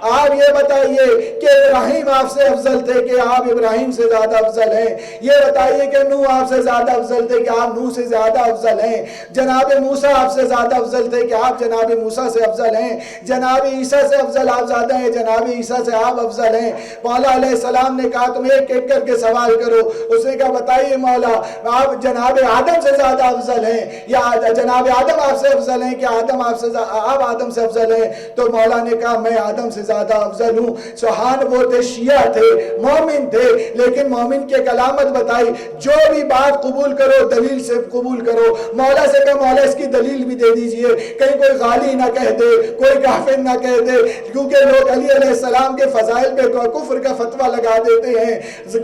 آپ یہ بتائیے کہ ابراہیم آپ سے افضل تھے کہ آپ ابراہیم سے زیادہ افضل ہیں؟ یہ بتائیے کہ نوح آپ سے زیادہ افضل تھے کہ آپ نوح سے زیادہ افضل ہیں؟ جناب موسیٰ آپ سے زیادہ افضل تھے کہ آپ جناب موسیٰ سے افضل ہیں؟ جناب عیسیٰ سے افضل آپ زیادہ ہیں، جناب عیسیٰ سے آپ افضل ہیں؟ مولا علیہ السلام نے کہا تم ایک ایک کر کے سوال کرو۔ اس نے کہا بتائیے مولا آپ جناب آدم سے زیادہ افضل ہیں یا جناب آدم آپ سے افضل ہیں کہ آپ آدم سے افضل ہیں؟ تو مولا نے کہا میں آدم سے زیادہ افضل ہوں۔ سبحان، وہ تھے، شیعہ تھے، مومن تھے، لیکن مومن کی ایک علامت بتائی، جو بھی بات قبول کرو دلیل سے قبول کرو۔ مولا سے کہا مولا اس کی دلیل بھی دے دیجئے، کہیں کوئی غالی نہ کہہ دے، کوئی کافر نہ کہہ دے، کیونکہ لوگ علی علیہ السلام کے فضائل پہ کفر کا فتویٰ لگا دیتے ہیں،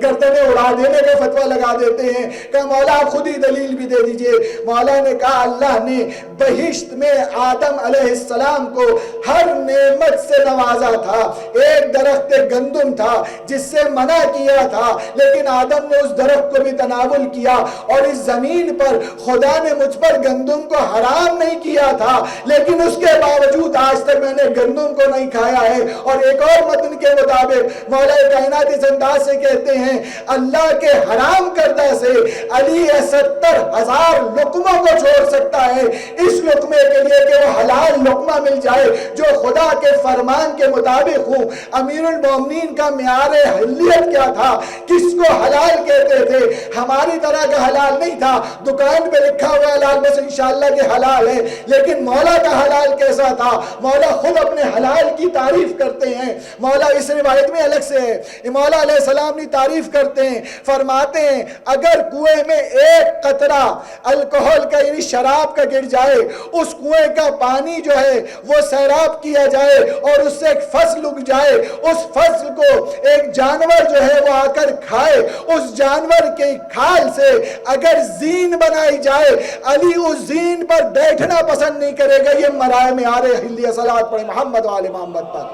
گردنیں اڑا دینے کا فتویٰ لگا دیتے ہیں۔ کہا مولا آپ خود ہی دلیل بھی دے دیجئے۔ مولا نے کہا اللہ نے بہشت میں آدم علیہ السلام کو ہر نعمت سے نوازا تھا۔ ایک درخت گندم تھا جس سے منع کیا تھا، لیکن آدم نے اس درخت کو بھی تناول کیا، اور اس زمین پر خدا نے مجھ پر گندم کو حرام نہیں کیا تھا، لیکن اس کے باوجود آج تک میں نے گندم کو نہیں کھایا ہے۔ اور ایک اور متن کے مطابق مولا کائنات اس انداز سے کہتے ہیں اللہ کے حرام کردہ سے علی 70,000 لقموں کو چھوڑ سکتا ہے، اس لقمے کے لیے کہ وہ حلال لقمہ مل جائے جو خدا کے فرمان کے مطابق ہوں۔ امیر المومنین کا معیار حلیت کیا تھا؟ کس کو حلال کہتے تھے؟ ہماری طرح کا حلال نہیں تھا، دکان پہ لکھا ہوا حلال بس انشاءاللہ کہ حلال ہے، لیکن مولا کا حلال کیسا تھا؟ مولا خود اپنے حلال کی تعریف کرتے ہیں۔ مولا اس روایت میں الگ سے ہے، مولا علیہ السلام نے تعریف کرتے ہیں، فرماتے ہیں اگر کنویں میں ایک قطرہ الکحل کا یعنی شراب کا گر جائے، اس کنویں کا پانی جو ہے وہ سیراب کیا جائے اور اس سے ایک فصل اگ جائے، اس فصل کو ایک جانور جو ہے وہ آ کر کھائے، اس جانور کے کھال سے اگر زین بنائی جائے، علی اس زین پر بیٹھنا پسند نہیں کرے گا۔ یہ مرائے میں آ رہے ہلیہ صلوات پڑھیں محمد و آل محمد پر۔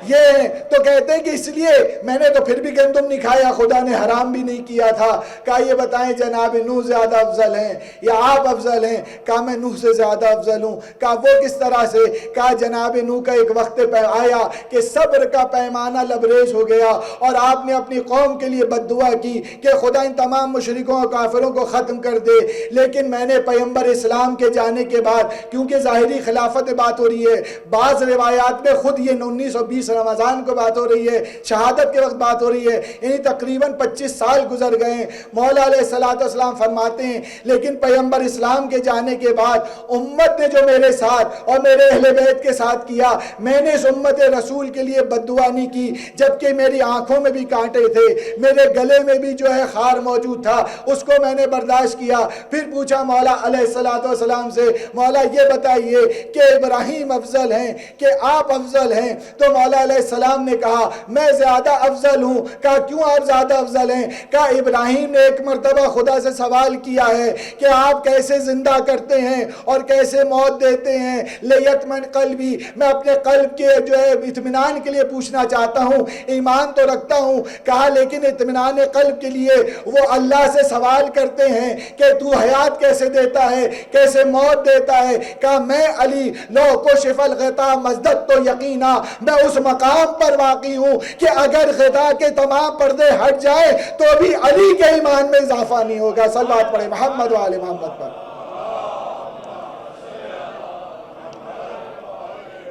یہ ہیں۔ تو کہتے ہیں کہ اس لیے میں نے تو پھر بھی گندم نہیں کھایا، خدا نے حرام بھی نہیں کیا تھا۔ کہا یہ بتائیں جناب نوح زیادہ افضل ہیں یا آپ افضل ہیں؟ کہا میں نوح سے زیادہ افضل ہوں۔ کہا وہ کس طرح سے؟ کہا جناب نوح کا ایک وقت آیا کہ صبر کا پیمانہ لبریز ہو گیا اور آپ نے اپنی قوم کے لیے بد دعا کی کہ خدا ان تمام مشرکوں اور کافروں کو ختم کر دے، لیکن میں نے پیغمبر اسلام کے جانے کے بعد، کیونکہ ظاہری خلافت بات ہو رہی ہے، بعض روایات میں خود یہ 1920 رمضان کو بات ہو رہی ہے، شہادت کے وقت بات ہو رہی ہے، یعنی تقریباً 25 سال گزر گئے ہیں۔ مولا علیہ السلام فرماتے ہیں لیکن پیغمبر اسلام کے جانے کے بعد امت نے جو میرے ساتھ اور میرے اہل بیت کے ساتھ کیا، میں نے اس امت رسول کے لیے بد دعا نہیں کی، جبکہ میری آنکھوں میں بھی کانٹے تھے، میرے گلے میں بھی جو ہے خار موجود تھا، اس کو میں نے برداشت کیا۔ پھر پوچھا مولا علیہ السلام سے، مولا یہ بتائیے کہ ابراہیم افضل ہیں کہ آپ افضل ہیں؟ تو مولا علیہ السلام نے کہا میں زیادہ افضل ہوں۔ کہا کیوں آپ زیادہ افضل ہیں؟ کہا ابراہیم نے ایک مرتبہ خدا سے سوال کیا ہے کہ آپ کیسے زندہ کرتے ہیں اور کیسے موت دیتے ہیں، لیتمن قلبی، میں اپنے قلب کے جو ہے اطمینان کے لیے پوچھنا چاہتا ہوں، ایمان تو رکھتا ہوں۔ کہا لیکن اطمینان قلب کے لیے وہ اللہ سے سوال کرتے ہیں کہ تو حیات کیسے دیتا ہے، کیسے موت دیتا ہے؟ کہا میں علی لو کشف الغطاء مزددت تو یقینا، میں اس مقام پر واقع ہوں کہ اگر غطا کے تمام پردے ہٹ جائے تو بھی علی کے ایمان میں اضافہ نہیں ہوگا۔ صلوات پڑھیں محمد و آل محمد پر۔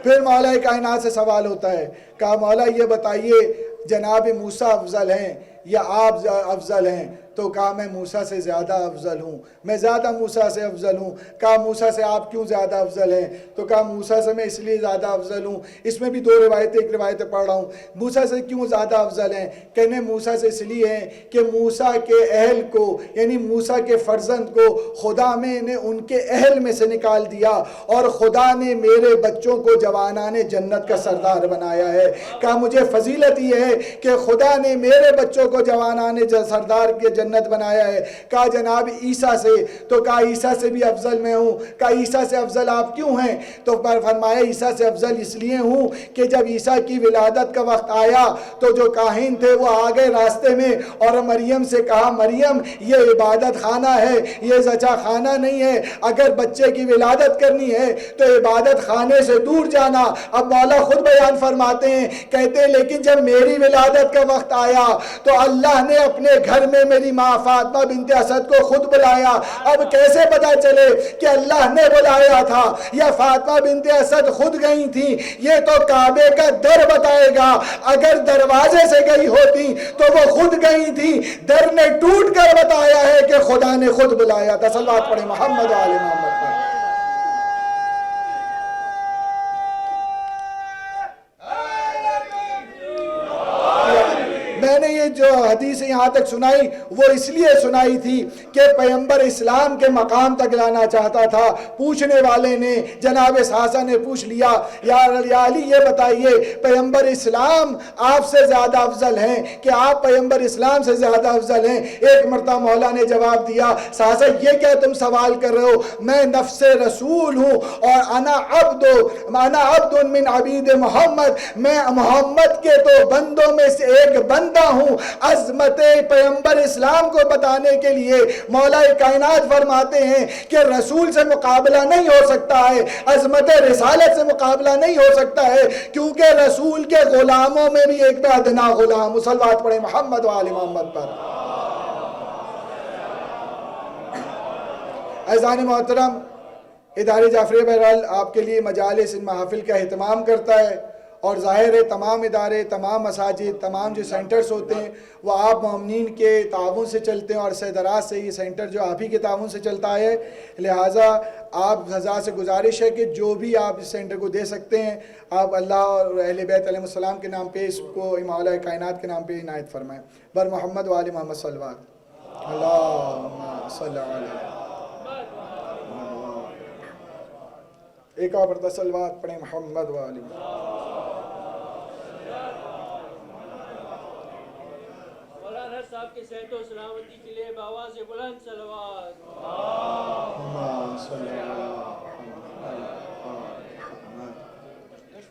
پھر مولا کائنات سے سوال ہوتا ہے، کہا مولا یہ بتائیے جناب موسیٰ افضل ہیں یا آپ افضل ہیں؟ تو کہا میں موسیٰ سے زیادہ افضل ہوں، میں زیادہ موسیٰ سے افضل ہوں۔ کہا موسیٰ سے آپ کیوں زیادہ افضل ہیں؟ تو کہا موسیٰ سے میں اس لیے زیادہ افضل ہوں، اس میں بھی دو روایتیں، ایک روایت پڑھ رہا ہوں۔ موسیٰ سے کیوں زیادہ افضل ہیں؟ کہنے موسیٰ سے اس لیے ہیں کہ موسیٰ کے اہل کو، یعنی موسیٰ کے فرزند کو خدا میں نے ان کے اہل میں سے نکال دیا اور خدا نے میرے بچوں کو جوانان جنت کا سردار بنایا ہے۔ کہا مجھے فضیلت یہ ہے کہ خدا نے میرے بچوں کو جوانان سردار کے جنت بنایا ہے۔ کہا جناب عیسیٰ سے؟ تو کہا عیسیٰ سے بھی افضل میں ہوں۔ کہا عیسیٰ سے افضل آپ کیوں ہیں؟ تو فرمایا عیسیٰ سے افضل اس لیے ہوں کہ جب عیسیٰ کی ولادت کا وقت آیا تو جو کاہن تھے وہ آگے راستے میں اور مریم سے کہا مریم یہ عبادت خانہ ہے، یہ زچہ خانہ نہیں ہے، اگر بچے کی ولادت کرنی ہے تو عبادت خانے سے دور جانا۔ اب مولا خود بیان فرماتے ہیں، کہتے ہیں لیکن جب میری ولادت کا وقت آیا تو اللہ نے اپنے گھر میں میری ماں فاطمہ بنت اسد کو خود بلایا۔ اب کیسے پتا چلے کہ اللہ نے بلایا تھا یا فاطمہ بنت اسد خود گئی تھی؟ یہ تو کعبے کا در بتائے گا، اگر دروازے سے گئی ہوتی تو وہ خود گئی تھی، در نے ٹوٹ کر بتایا ہے کہ خدا نے خود بلایا تھا۔ صلوات پڑھیں محمد و آل محمد پر۔ میں نے یہ جو حدیث یہاں تک سنائی وہ اس لیے سنائی تھی کہ پیغمبر اسلام کے مقام تک لانا چاہتا تھا۔ پوچھنے والے نے جناب ساسا نے پوچھ لیا یا علی یہ بتائیے پیغمبر اسلام آپ سے زیادہ افضل ہیں کہ آپ پیغمبر اسلام سے زیادہ افضل ہیں؟ ایک مرتبہ مولا نے جواب دیا ساسا یہ کیا تم سوال کر رہے ہو، میں نفس رسول ہوں اور انا عبد من عبید محمد، میں محمد کے تو بندوں میں سے ایک بندہ ہوں۔ عظمت پیغمبر اسلام کو بتانے کے لیے مولا کائنات فرماتے ہیں کہ رسول سے مقابلہ نہیں ہو سکتا ہے، عظمت رسالت سے مقابلہ نہیں ہو سکتا ہے، کیونکہ رسول کے غلاموں میں بھی ایک ادنا غلام۔ صلوات پڑھیں محمد و آل محمد پر۔ عزیزان محترم، ادارے جعفریہ بہرحال آپ کے لیے مجالس ان محافل کا اہتمام کرتا ہے، اور ظاہر ہے تمام ادارے، تمام مساجد، تمام جو سینٹرز ہوتے ہیں وہ آپ مومنین کے تعاون سے چلتے ہیں، اور عرصہ دراز سے یہ سینٹر جو آپ ہی کے تعاون سے چلتا ہے، لہٰذا آپ حضرات سے گزارش ہے کہ جو بھی آپ اس سینٹر کو دے سکتے ہیں آپ اللہ اور اہل بیت علیہ السلام کے نام پہ اس کو مولا کائنات کے نام پہ عنایت فرمائیں۔ بر محمد و آل محمد صلوات اللہم صلی علیہ۔ ایک اور مرتبہ صلوات پڑھیں محمد و آل محمد۔ مولانا صاحب کی صحت و سلامتی کے لیے بآواز بلند صلوات۔ اللہم صلی علیہ محمد۔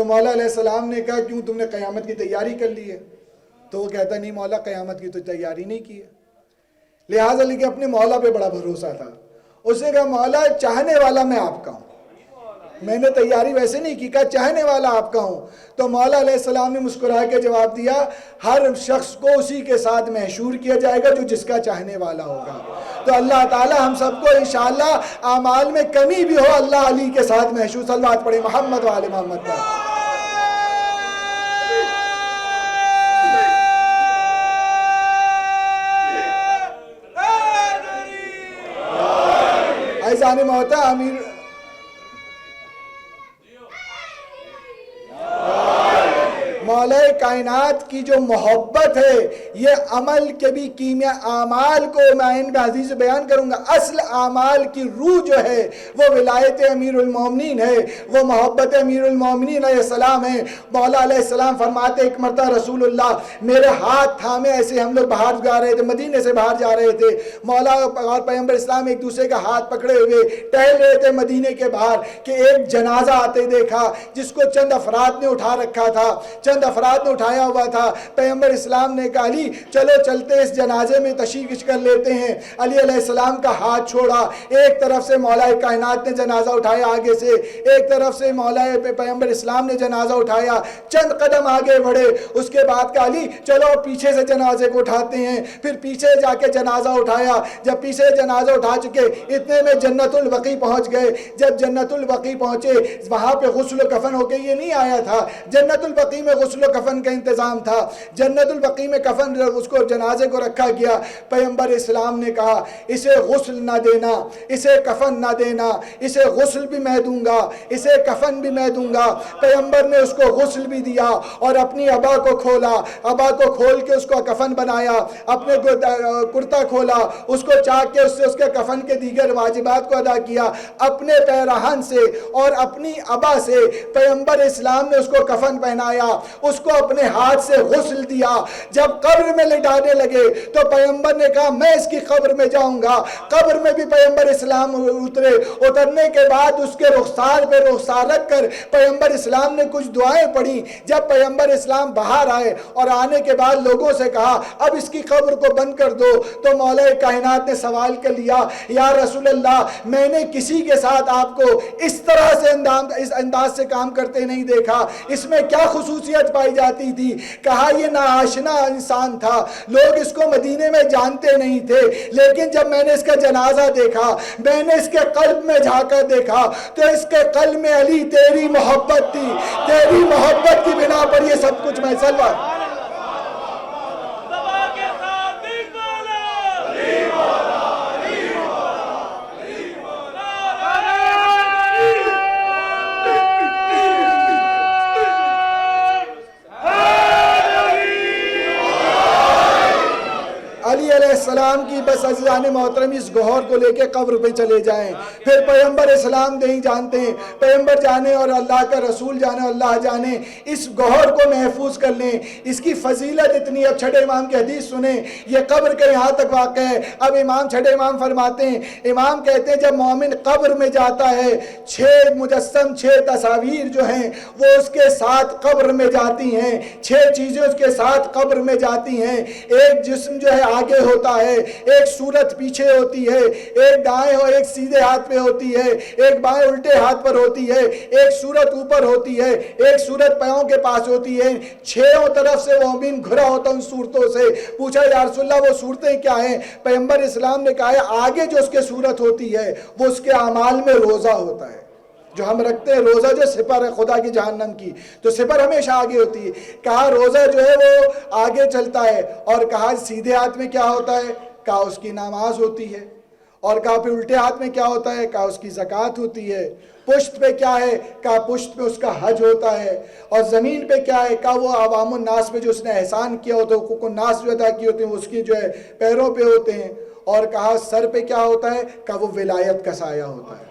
تو مولا علیہ السلام نے کہا کیوں تم نے قیامت کی تیاری کر لی ہے؟ تو وہ کہتا نہیں مولا قیامت کی تو تیاری نہیں کی ہے. لہٰذا لیکن اپنے مولا پہ بڑا بھروسہ تھا. اس نے کہا مولا چاہنے والا میں آپ کا ہوں, میں نے تیاری ویسے نہیں کی, کہا چاہنے والا آپ کا ہوں. تو مولا علیہ السلام نے مسکرا کے جواب دیا ہر شخص کو اسی کے ساتھ محشور کیا جائے گا جو جس کا چاہنے والا ہوگا. تو اللہ تعالی ہم سب کو انشاءاللہ اعمال میں کمی بھی ہو اللہ علی کے ساتھ محشور. صلوات پڑھیں محمد و آل محمد کا. ایزان موتا امیر مولا کائنات کی جو محبت ہے یہ عمل کے بھی کیمیا اعمال کو میں ان عزیز بیان کروں گا. اصل اعمال کی روح جو ہے وہ ولایت امیر المومنین ہے, وہ محبت امیر المومنین علیہ السلام ہے. مولا علیہ السلام فرماتے ایک مرتبہ رسول اللہ میرے ہاتھ تھامے, ایسے ہم لوگ باہر جا رہے تھے, مدینے سے باہر جا رہے تھے. مولا اور پیغمبر اسلام ایک دوسرے کا ہاتھ پکڑے ہوئے ٹہل رہے تھے مدینے کے باہر کہ ایک جنازہ آتے دیکھا جس کو چند افراد نے اٹھا رکھا تھا, چند افراد نے اٹھایا ہوا تھا. پیغمبر اسلام نے کہا علی چلو چلتے اس جنازے میں تشییع کر لیتے ہیں. علی علیہ السلام کا ہاتھ چھوڑا, ایک طرف سے مولا کائنات نے جنازہ اٹھایا آگے سے, ایک طرف سے مولا پیغمبر اسلام نے جنازہ اٹھایا, چند قدم آگے بڑھے. اس کے بعد کہا علی چلو پیچھے سے جنازے کو اٹھاتے ہیں. پھر پیچھے جا کے جنازہ اٹھایا. جب پیچھے جنازہ اٹھا چکے اتنے میں جنت البقیع پہنچ گئے. جب جنت البقیع پہنچے وہاں پہ غسل و کفن ہو کے یہ نہیں آیا تھا, جنت البقیع میں غسل و کفن کا انتظام تھا. جنت البقیع میں کفن اس کو جنازے کو رکھا گیا. پیغمبر اسلام نے کہا اسے غسل نہ دینا, اسے کفن نہ دینا, اسے غسل بھی میں دوں گا, اسے کفن بھی میں دوں گا. پیغمبر نے اس کو غسل بھی دیا اور اپنی ابا کو کھولا, ابا کو کھول کے اس کو کفن بنایا, اپنے کرتا کھولا, اس کو چاک کے اس سے اس کے کفن کے دیگر واجبات کو ادا کیا. اپنے پیرہن سے اور اپنی ابا سے پیغمبر اسلام نے اس کو کفن پہنایا, اس کو اپنے ہاتھ سے غسل دیا. جب قبر میں لٹانے لگے تو پیغمبر نے کہا میں اس کی قبر میں جاؤں گا. قبر میں بھی پیغمبر اسلام اترے. اترنے کے بعد اس کے رخسار پہ رخسار رکھ کر پیغمبر اسلام نے کچھ دعائیں پڑھی. جب پیغمبر اسلام باہر آئے اور آنے کے بعد لوگوں سے کہا اب اس کی قبر کو بند کر دو, تو مولا کائنات نے سوال کر لیا یا رسول اللہ میں نے کسی کے ساتھ آپ کو اس طرح سے اس انداز سے کام کرتے نہیں دیکھا, اس میں کیا خصوصیت پائی جاتی تھی؟ کہا یہ ناآشنا انسان تھا, لوگ اس کو مدینے میں جانتے نہیں تھے, لیکن جب میں نے اس کا جنازہ دیکھا, میں نے اس کے قلب میں جھانک کر دیکھا تو اس کے قلب میں علی تیری محبت تھی, تیری محبت کی بنا پر یہ سب کچھ میں سلوا. علی علیہ السلام کی بس عزیزان محترم اس گوہر کو لے کے قبر پہ چلے جائیں. پھر پیغمبر اسلام نہیں جانتے, پیغمبر جانے اور اللہ کا رسول جانے اور اللہ جانے, اس گوہر کو محفوظ کر لیں. اس کی فضیلت اتنی. اب چھٹے امام کی حدیث سنیں, یہ قبر کے یہاں تک واقع ہے. اب امام چھٹے امام فرماتے ہیں, امام کہتے ہیں جب مومن قبر میں جاتا ہے 6 مجسم 6 تصاویر جو ہیں وہ اس کے ساتھ قبر میں جاتی ہیں, 6 چیزیں اس کے ساتھ قبر میں جاتی ہیں. ایک جسم جو ہے آگے ہوتا ہے, ایک صورت پیچھے ہوتی ہے, ایک دائیں اور ایک سیدھے ہاتھ پہ ہوتی ہے, ایک بائیں الٹے ہاتھ پر ہوتی ہے, ایک صورت اوپر ہوتی ہے, ایک صورت پاؤں کے پاس ہوتی ہے. 6 طرف سے مومن گھرا ہوتا ان صورتوں سے. پوچھا یا رسول اللہ وہ صورتیں کیا ہیں؟ پیغمبر اسلام نے کہا ہے آگے جو اس کے صورت ہوتی ہے وہ اس کے اعمال میں روزہ ہوتا ہے جو ہم رکھتے ہیں. روزہ جو سپر ہے خدا کی جہنم کی, تو سپر ہمیشہ آگے ہوتی ہے. کہا روزہ جو ہے وہ آگے چلتا ہے. اور کہا سیدھے ہاتھ میں کیا ہوتا ہے؟ کہا اس کی نماز ہوتی ہے. اور کہا پھر الٹے ہاتھ میں کیا ہوتا ہے؟ کہا اس کی زکوٰۃ ہوتی ہے. پشت پہ کیا ہے؟ کہا پشت پہ اس کا حج ہوتا ہے. اور زمین پہ کیا ہے؟ کہا وہ عوام الناس پہ جو اس نے احسان کیا ہوتا ہے, حقوق الناس جو ادا کیے ہوتے ہیں اس کی جو ہے پیروں پہ ہوتے ہیں. اور کہا سر پہ کیا ہوتا ہے؟ کہا وہ ولایت کا سایہ ہوتا ہے,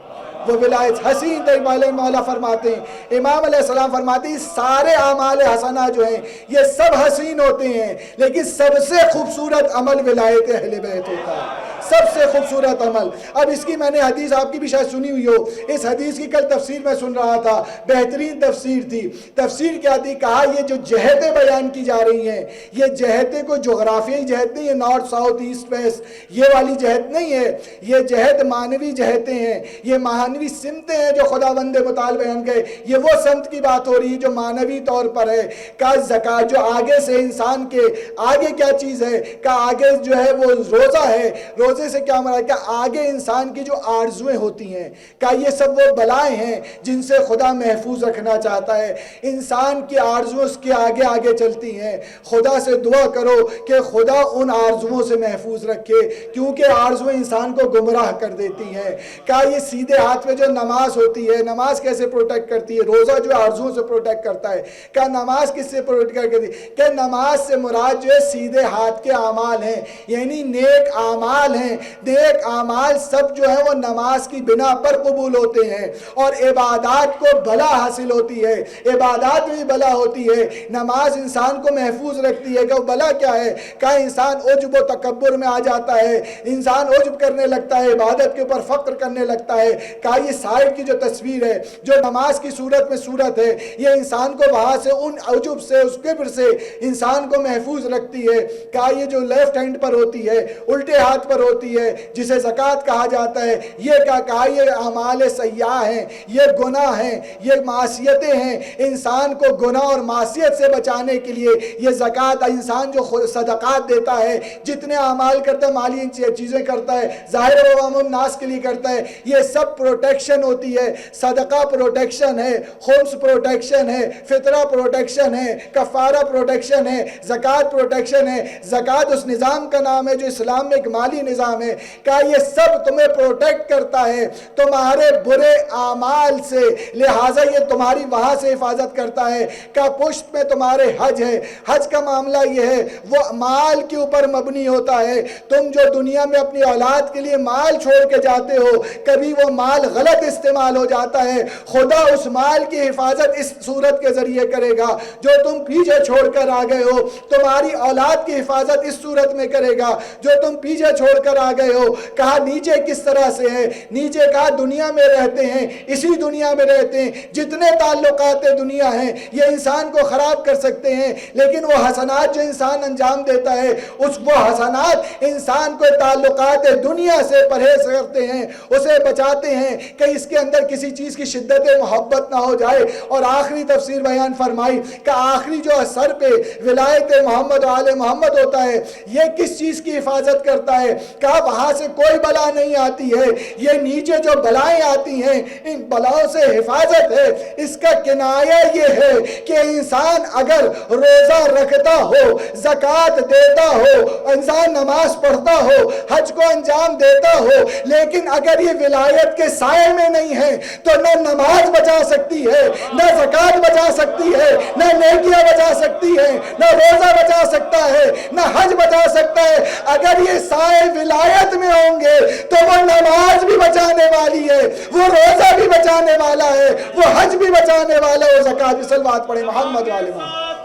وہ ولایت. حسین تیمال مولا فرماتے ہیں, امام علیہ السلام فرماتے ہیں سارے اعمال حسنہ جو ہیں یہ سب حسین ہوتے ہیں, لیکن سب سے خوبصورت عمل ولایت اہل بیت ہوتا ہے. سب سے خوبصورت عمل. اب اس کی میں نے حدیث آپ کی بھی شاید سنی ہوئی ہو. اس حدیث کی کل تفسیر میں سن رہا تھا, بہترین تفسیر تھی. تفسیر کیا تھی؟ کہا یہ جو جہتیں بیان کی جا رہی ہیں, یہ جہتیں کوئی جغرافیائی جہت نہیں ہے, نارتھ ساؤتھ ایسٹ ویسٹ یہ والی جہت نہیں ہے. یہ جہت معنوی جہتیں ہیں, یہ معنوی سمتیں ہیں جو خداوند متعال بیان گئے. یہ وہ سمت کی بات ہو رہی ہے جو معنوی طور پر ہے. کا زکات جو آگے سے انسان کے آگے کیا چیز ہے, کا آگے جو ہے وہ روزہ ہے. روزے سے کیا مراد, کہ آگے انسان کی جو آرزویں ہوتی ہیں, کہ یہ سب وہ بلائیں ہیں جن سے خدا محفوظ رکھنا چاہتا ہے. انسان کی آرزویں اس کے آگے آگے چلتی ہیں. خدا سے دعا کرو کہ خدا ان آرزوؤں سے محفوظ رکھے, کیونکہ آرزویں انسان کو گمراہ کر دیتی ہیں. کہ یہ سیدھے ہاتھ میں جو نماز ہوتی ہے, نماز کیسے پروٹیکٹ کرتی ہے؟ روزہ جو آرزوؤں سے پروٹیکٹ کرتا ہے. کہ نماز کس سے پروٹیکٹ کرتی ہے؟ کہ نماز سے مراد جو ہے سیدھے ہاتھ کے اعمال ہیں, یعنی نیک اعمال ہیں. نیک اعمال سب جو ہے وہ نماز کی بنا پر قبول ہوتے ہیں, اور عبادات کو بلا حاصل ہوتی ہے. عبادات میں بلا ہوتی ہے. نماز انسان کو محفوظ رکھتی ہے. کہ وہ بلا کیا ہے؟ کہ انسان عجب و تکبر میں آ جاتا ہے, انسان عجب کرنے لگتا ہے, عبادت کے اوپر فخر کرنے لگتا ہے. کہ یہ سائڈ کی جو تصویر ہے جو نماز کی صورت میں صورت ہے, یہ انسان کو وہاں سے ان عجب سے اس کبر سے انسان کو محفوظ رکھتی ہے. کہ یہ جو لیفٹ ہینڈ پر ہوتی ہے, الٹے ہاتھ پر ہوتی ہے, جسے زکوٰۃ کہا جاتا ہے, یہ کیا کہا؟ یہ اعمال سیاح ہیں, یہ گناہ ہیں, یہ معصیتیں ہیں. انسان کو گناہ اور معصیت سے بچانے کے لیے یہ زکوٰۃ, انسان جو صدقات دیتا ہے, جتنے اعمال کرتا ہے, مالی چیزیں کرتا ہے, ظاہر و عوام الناس کے لیے کرتا ہے, یہ سب پروٹیکشن ہوتی ہے. صدقہ پروٹیکشن ہے, خمس پروٹیکشن ہے, فطرہ پروٹیکشن ہے, کفارہ پروٹیکشن ہے, زکوٰۃ پروٹیکشن ہے. زکوٰۃ اس نظام کا نام ہے جو اسلام میں ایک مالی نظام ہے. کہ یہ سب تمہیں پروٹیکٹ کرتا ہے تمہارے برے اعمال سے, لہٰذا یہ تمہاری وہاں سے حفاظت کرتا ہے. کہ پشت میں تمہارے حج ہے. حج کا معاملہ یہ ہے, وہ مال کے اوپر مبنی ہوتا ہے. تم جو دنیا میں اپنی اولاد کے لیے مال چھوڑ کے جاتے ہو, کبھی وہ مال غلط استعمال ہو جاتا ہے, خدا اس مال کی حفاظت اس صورت کے ذریعے کرے گا. جو تم پیچھے چھوڑ کر آ گئے ہو, تمہاری اولاد کی حفاظت اس صورت میں کرے گا جو تم پیچھے چھوڑ کر آ گئے ہو. کہا نیچے کس طرح سے ہے؟ نیچے کہا دنیا میں رہتے ہیں, اسی دنیا میں رہتے ہیں. جتنے تعلقات دنیا ہیں یہ انسان کو خراب کر سکتے ہیں, لیکن وہ حسنات جو انسان انجام دیتا ہے, وہ حسنات انسان کو تعلقات دنیا سے پرہیز کرتے ہیں, اسے بچاتے ہیں کہ اس کے اندر کسی چیز کی شدت محبت نہ ہو جائے. اور آخری تفسیر بیان فرمائی کہ آخری جو سر پہ ولایت محمد و آل محمد ہوتا ہے, یہ کس چیز کی حفاظت کرتا ہے؟ کہ وہاں سے کوئی بلا نہیں آتی ہے. یہ نیچے جو بلائیں آتی ہیں, ان بلاؤں سے حفاظت ہے. اس کا کنایہ یہ ہے کہ انسان اگر روزہ رکھتا ہو, زکوٰۃ دیتا ہو, انسان نماز پڑھتا ہو, حج کو انجام دیتا ہو, لیکن اگر یہ ولایت کے سائے میں نہیں ہے تو نہ نماز بچا سکتی ہے, نہ زکوٰۃ بچا سکتی ہے, نہ نیکیاں بچا سکتی ہے, نہ روزہ بچا سکتا ہے, نہ حج بچا سکتا ہے. اگر یہ سائے ولایت میں ہوں گے تو وہ نماز بھی بچانے والی ہے, وہ روزہ بھی بچانے والا ہے, وہ حج بھی بچانے والا ہے, وہ زکوٰۃ بھی. صلوات پڑھیں محمد والے محمد.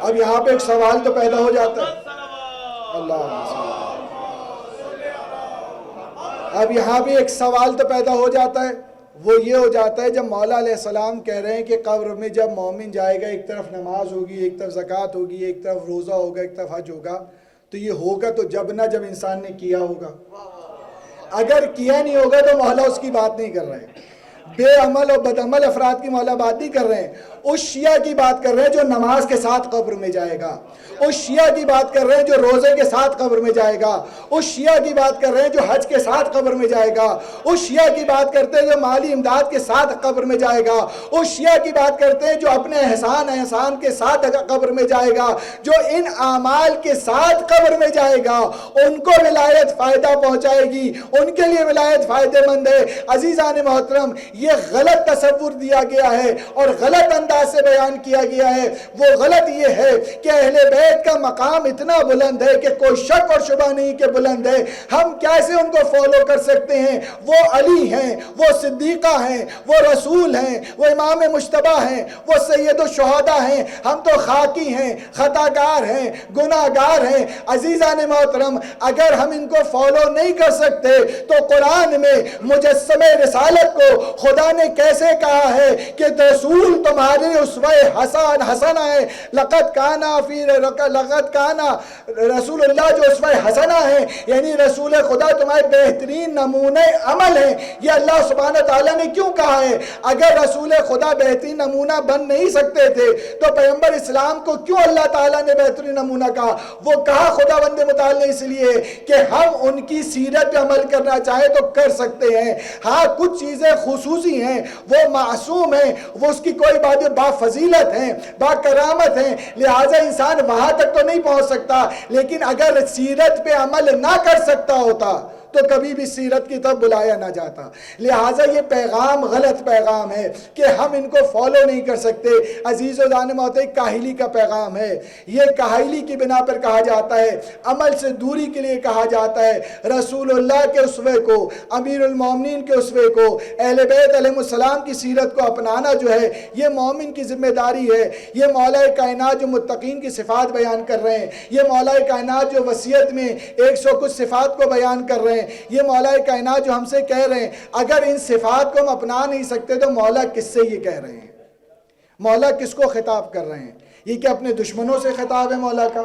اب یہاں پہ ایک سوال تو پیدا ہو جاتا ہے. اللہ, اب یہاں بھی ایک سوال تو پیدا ہو جاتا ہے, وہ یہ ہو جاتا ہے جب مولا علیہ السلام کہہ رہے ہیں کہ قبر میں جب مومن جائے گا, ایک طرف نماز ہوگی, ایک طرف زکوٰۃ ہوگی, ایک طرف روزہ ہوگا, ایک طرف حج ہوگا, تو یہ ہوگا تو جب انسان نے کیا ہوگا. اگر کیا نہیں ہوگا تو مولا اس کی بات نہیں کر رہے ہیں. بے عمل اور بدعمل افراد کی مولا بات نہیں کر رہے ہیں. اس شیعہ کی بات کر رہے ہیں جو نماز کے ساتھ قبر میں جائے گا. اس شیعہ کی بات کر رہے ہیں جو روزے کے ساتھ قبر میں جائے گا. اس شیعہ کی بات کر رہے ہیں جو حج کے ساتھ قبر میں جائے گا. اس شیعہ کی بات کرتے ہیں جو مالی امداد کے ساتھ قبر میں جائے گا. اس شیعہ کی بات کرتے ہیں جو اپنے احسان کے ساتھ قبر میں جائے گا. جو ان اعمال کے ساتھ قبر میں جائے گا ان کو ولایت فائدہ پہنچائے گی, ان کے لیے ولایت فائدہ مند ہے. عزیزان محترم, یہ غلط تصور دیا گیا ہے اور غلط انداز سے بیان کیا گیا ہے۔ وہ غلط یہ ہے کہ اہل بیت کا مقام اتنا بلند ہے کہ کوئی شک اور شبہ نہیں کہ بلند ہے، ہم کیسے ان کو فالو کر سکتے ہیں؟ وہ علی ہیں، وہ صدیقہ ہیں، وہ رسول ہیں، وہ امام مجتبیٰ ہیں، وہ سید الشہداء ہیں، ہم تو خاکی ہیں، خطاکار ہیں، گناہ گار ہیں۔ عزیزان محترم، اگر ہم ان کو فالو نہیں کر سکتے تو قرآن میں مجسمہ رسالت کو خدا نے کیسے کہا ہے کہ رسول تمہارے اسوہ حسنہ ہے، لقد کانا رسول اللہ جو اسوہ حسنہ ہے، یعنی رسول خدا تمہارے بہترین نمونہ عمل ہے۔ یہ اللہ سبحانہ تعالیٰ نے کیوں کہا ہے؟ اگر رسول خدا بہترین نمونہ بن نہیں سکتے تھے تو پیغمبر اسلام کو کیوں اللہ تعالیٰ نے بہترین نمونہ کہا؟ وہ کہا خدا بند متعال نے اس لیے کہ ہم ان کی سیرت پہ عمل کرنا چاہیں تو کر سکتے ہیں۔ ہاں کچھ چیزیں خصوصی ہیں، وہ معصوم ہیں، وہ اس کی کوئی بات با فضیلت ہیں، با کرامت ہیں، لہٰذا انسان وہاں تک تو نہیں پہنچ سکتا، لیکن اگر سیرت پہ عمل نہ کر سکتا ہوتا تو کبھی بھی سیرت کی طرف بلایا نہ جاتا۔ لہٰذا یہ پیغام غلط پیغام ہے کہ ہم ان کو فالو نہیں کر سکتے۔ عزیز و جان محترم، کاہلی کا پیغام ہے، یہ کاہلی کی بنا پر کہا جاتا ہے، عمل سے دوری کے لیے کہا جاتا ہے۔ رسول اللہ کے اسوے کو، امیر المومنین کے اسوے کو، اہل بیت علیہ السلام کی سیرت کو اپنانا جو ہے یہ مومن کی ذمہ داری ہے۔ یہ مولا کائنات جو متقین کی صفات بیان کر رہے ہیں، یہ مولا کائنات جو وصیت میں 100 کچھ صفات کو بیان کر رہے ہیں، یہ مولا کائنات جو ہم سے کہہ رہے ہیں، اگر ان صفات کو ہم اپنا نہیں سکتے تو مولا کس سے یہ کہہ رہے ہیں؟ مولا کس کو خطاب کر رہے ہیں؟ یہ کہ اپنے دشمنوں سے خطاب ہے مولا کا؟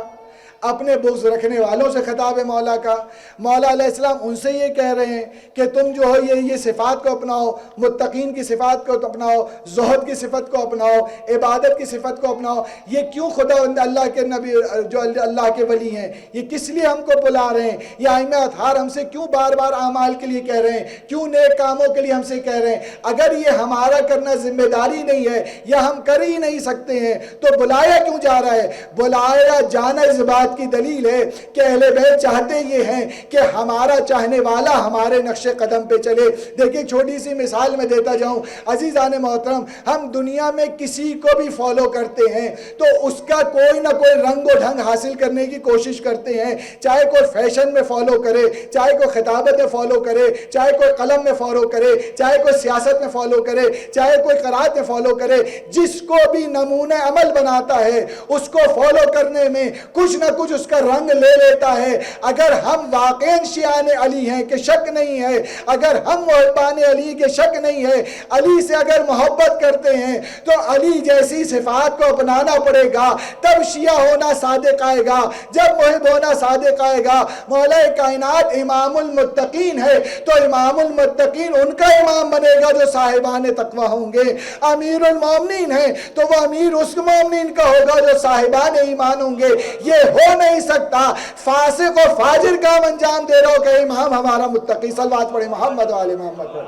اپنے بغض رکھنے والوں سے خطاب ہے مولا کا؟ مولا علیہ السلام ان سے یہ کہہ رہے ہیں کہ تم جو ہو یہ صفات کو اپناؤ، متقین کی صفات کو اپناؤ، زہد کی صفت کو اپناؤ، عبادت کی صفت کو اپناؤ۔ یہ کیوں خدا اللہ کے نبی جو اللہ کے ولی ہیں یہ کس لیے ہم کو بلا رہے ہیں؟ یہ ائمہ اطہار ہم سے کیوں بار بار اعمال کے لیے کہہ رہے ہیں؟ کیوں نیک کاموں کے لیے ہم سے کہہ رہے ہیں؟ اگر یہ ہمارا کرنا ذمہ داری نہیں ہے یا ہم کر ہی نہیں سکتے ہیں تو بلایا کیوں جا رہا ہے؟ بلایا جانا اس بات کی دلیل ہے کہ اہل بیت چاہتے یہ ہیں کہ ہمارا چاہنے والا ہمارے نقش قدم پہ چلے۔ دیکھیں چھوٹی سی مثال میں دیتا جاؤں، عزیزان محترم، ہم دنیا میں کسی کو بھی فالو کرتے ہیں تو اس کا کوئی نہ کوئی رنگ و ڈھنگ حاصل کرنے کی کوشش کرتے ہیں، چاہے کوئی فیشن میں فالو کرے، چاہے کوئی خطابت میں فالو کرے، چاہے کوئی قلم میں فالو کرے، چاہے کوئی سیاست میں فالو کرے، چاہے کوئی قرات میں فالو کرے، جس کو بھی نمونہ عمل بناتا ہے اس کو فالو کرنے میں کچھ نہ کچھ اس کا رنگ لے لیتا ہے۔ اگر ہم واقعاً شیعان علی ہیں کہ شک نہیں ہے، اگر ہم محبان علی کے شک نہیں ہے، علی سے اگر محبت کرتے ہیں تو علی جیسی صفات کو اپنانا پڑے گا، تب شیعہ ہونا صادق آئے گا، جب محب ہونا صادق آئے گا۔ مولا کائنات امام المتقین ہے تو امام المتقین ان کا امام بنے گا جو صاحبان تقوی ہوں گے۔ امیر المومنین ہے تو وہ امیر اس مومنین کا ہوگا جو صاحبان ایمان ہوں گے۔ یہ ہو نہیں سکتا فاسق و فاجر کام انجام دے رہا ہو کہ امام ہمارا متقی۔ صلوات پڑھے محمد و آل محمد پر۔